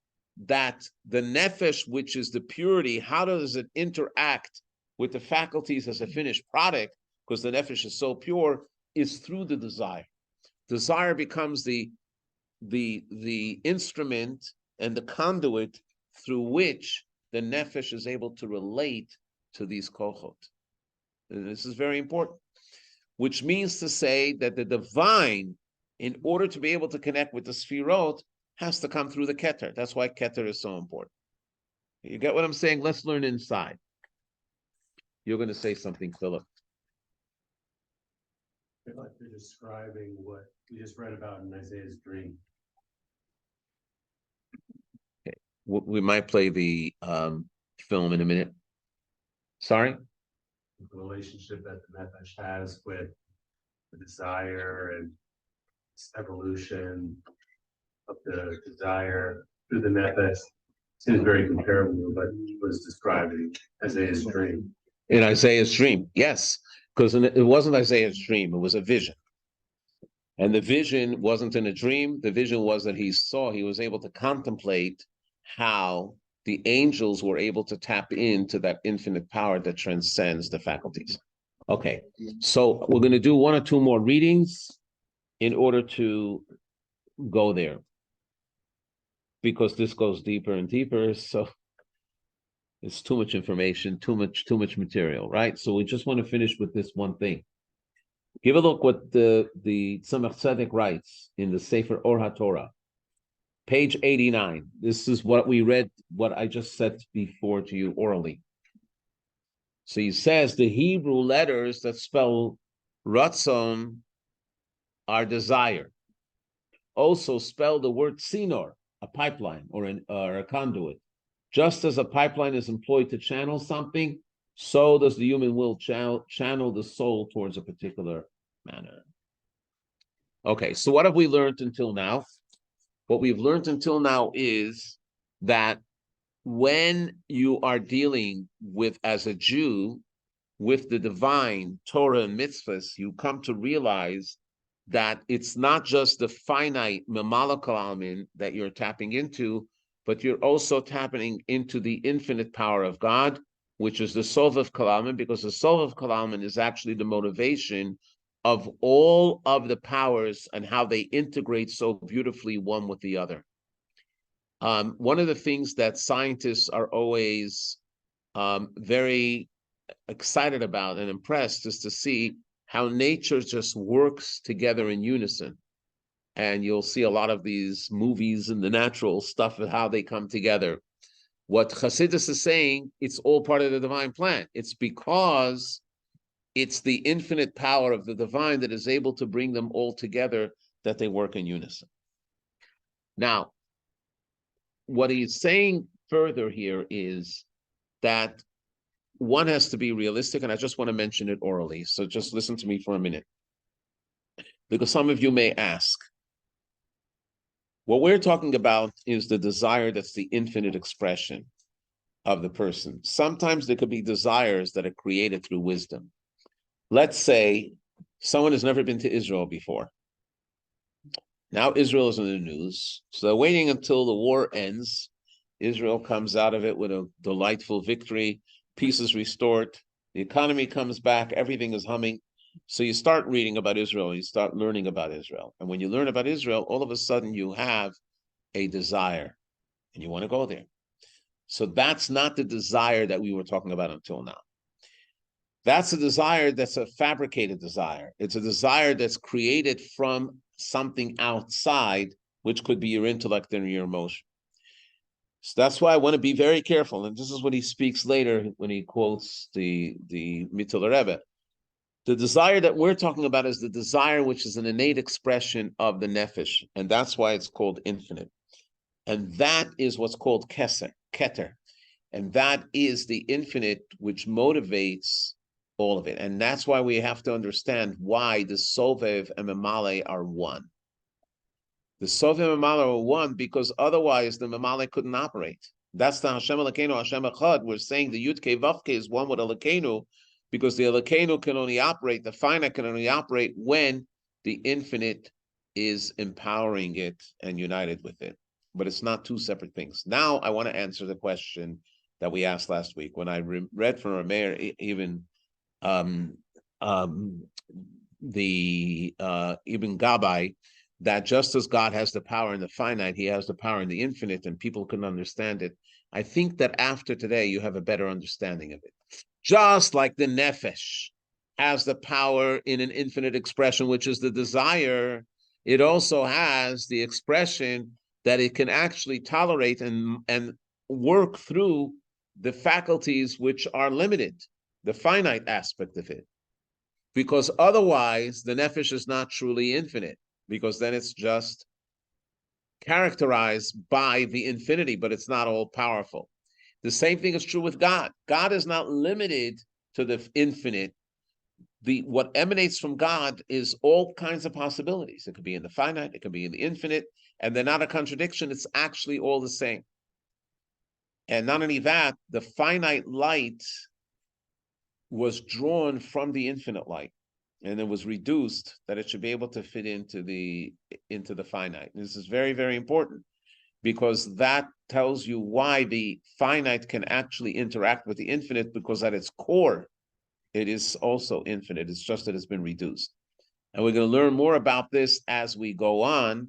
that the nefesh, which is the purity, how does it interact with the faculties as a finished product? Because the nefesh is so pure, is through the desire. Desire becomes the instrument and the conduit through which the nefesh is able to relate to these kochot. And this is very important, which means to say that the divine, in order to be able to connect with the sfirot, has to come through the keter. That's why keter is so important. You get what I'm saying? Let's learn inside. You're going to say something, Philip. I feel like you're describing what we just read about in Isaiah's dream. Okay. We might play the film in a minute. Sorry? The relationship that the nefesh has with the desire and its evolution of the desire through the nefesh seems very comparable to what he was describing Isaiah's dream. In Isaiah's dream, yes, because it wasn't Isaiah's dream, it was a vision. And the vision wasn't in a dream. The vision was that he was able to contemplate how the angels were able to tap into that infinite power that transcends the faculties. Okay, so we're going to do one or two more readings in order to go there, because this goes deeper and deeper. So it's too much information, too much material, right? So we just want to finish with this one thing. Give a look what the Tzemach Tzedek writes in the Sefer Or HaTorah, page 89. This is what we read, what I just said before to you orally. So he says the Hebrew letters that spell Ratzon are desire. Also spell the word Sinor, a pipeline or a conduit. Just as a pipeline is employed to channel something, so does the human will channel the soul towards a particular manner. Okay, so what have we learned until now? What we've learned until now is that when you are dealing with, as a Jew, with the divine Torah and mitzvahs, you come to realize that it's not just the finite mamala kalamin that you're tapping into, but you're also tapping into the infinite power of God, which is the Sovav Kalaman, because the Sovav Kalaman is actually the motivation of all of the powers and how they integrate so beautifully one with the other. One of the things that scientists are always very excited about and impressed is to see how nature just works together in unison. And you'll see a lot of these movies and the natural stuff and how they come together. What Chassidus is saying, it's all part of the divine plan. It's because it's the infinite power of the divine that is able to bring them all together that they work in unison. Now, what he's saying further here is that one has to be realistic, and I just want to mention it orally. So just listen to me for a minute. Because some of you may ask, what we're talking about is the desire that's the infinite expression of the person. Sometimes there could be desires that are created through wisdom. Let's say someone has never been to Israel before. Now Israel is in the news. So they're waiting until the war ends. Israel comes out of it with a delightful victory. Peace is restored. The economy comes back. Everything is humming. So you start reading about Israel, you start learning about Israel. And when you learn about Israel, all of a sudden you have a desire and you want to go there. So that's not the desire that we were talking about until now. That's a desire that's a fabricated desire. It's a desire that's created from something outside, which could be your intellect and your emotion. So that's why I want to be very careful. And this is what he speaks later when he quotes the Mittler Rebbe. The desire that we're talking about is the desire which is an innate expression of the nefesh, and that's why it's called infinite. And that is what's called keter, and that is the infinite which motivates all of it. And that's why we have to understand why the Sovev and Memale are one. The Sovev and Memale are one because otherwise the Memale couldn't operate. That's the Hashem Elokeinu, Hashem Echad. We're saying the Yud-Kei Vav-Kei is one with Elokeinu, because the Elokeinu can only operate, the finite can only operate when the infinite is empowering it and united with it. But it's not two separate things. Now I want to answer the question that we asked last week when I read from Rameir, even Ibn Gabbai, that just as God has the power in the finite, he has the power in the infinite, and people can understand it. I think that after today, you have a better understanding of it. Just like the nefesh has the power in an infinite expression, which is the desire, it also has the expression that it can actually tolerate and work through the faculties which are limited, the finite aspect of it. Because otherwise, the nefesh is not truly infinite, because then it's just characterized by the infinity, but it's not all powerful. The same thing is true with God. God is not limited to the infinite. What emanates from God is all kinds of possibilities. It could be in the finite, it could be in the infinite, and they're not a contradiction. It's actually all the same. And not only that, the finite light was drawn from the infinite light, and it was reduced that it should be able to fit into the finite. And this is very, very important, because that tells you why the finite can actually interact with the infinite, because at its core, it is also infinite. It's just that it's been reduced. And we're going to learn more about this as we go on.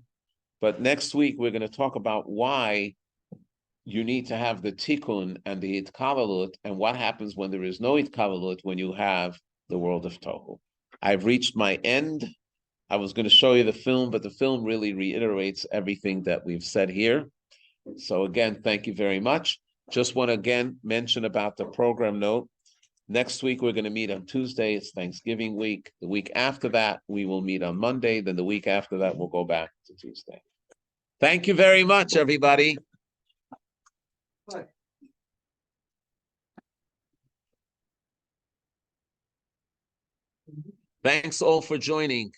But next week, we're going to talk about why you need to have the tikkun and the itkavalut, and what happens when there is no itkavalut, when you have the world of Tohu. I've reached my end. I was going to show you the film, but the film really reiterates everything that we've said here. So again, thank you very much. Just want to again mention about the program note. Next week, we're going to meet on Tuesday. It's Thanksgiving week. The week after that, we will meet on Monday. Then the week after that, we'll go back to Tuesday. Thank you very much, everybody. But Thanks all for joining.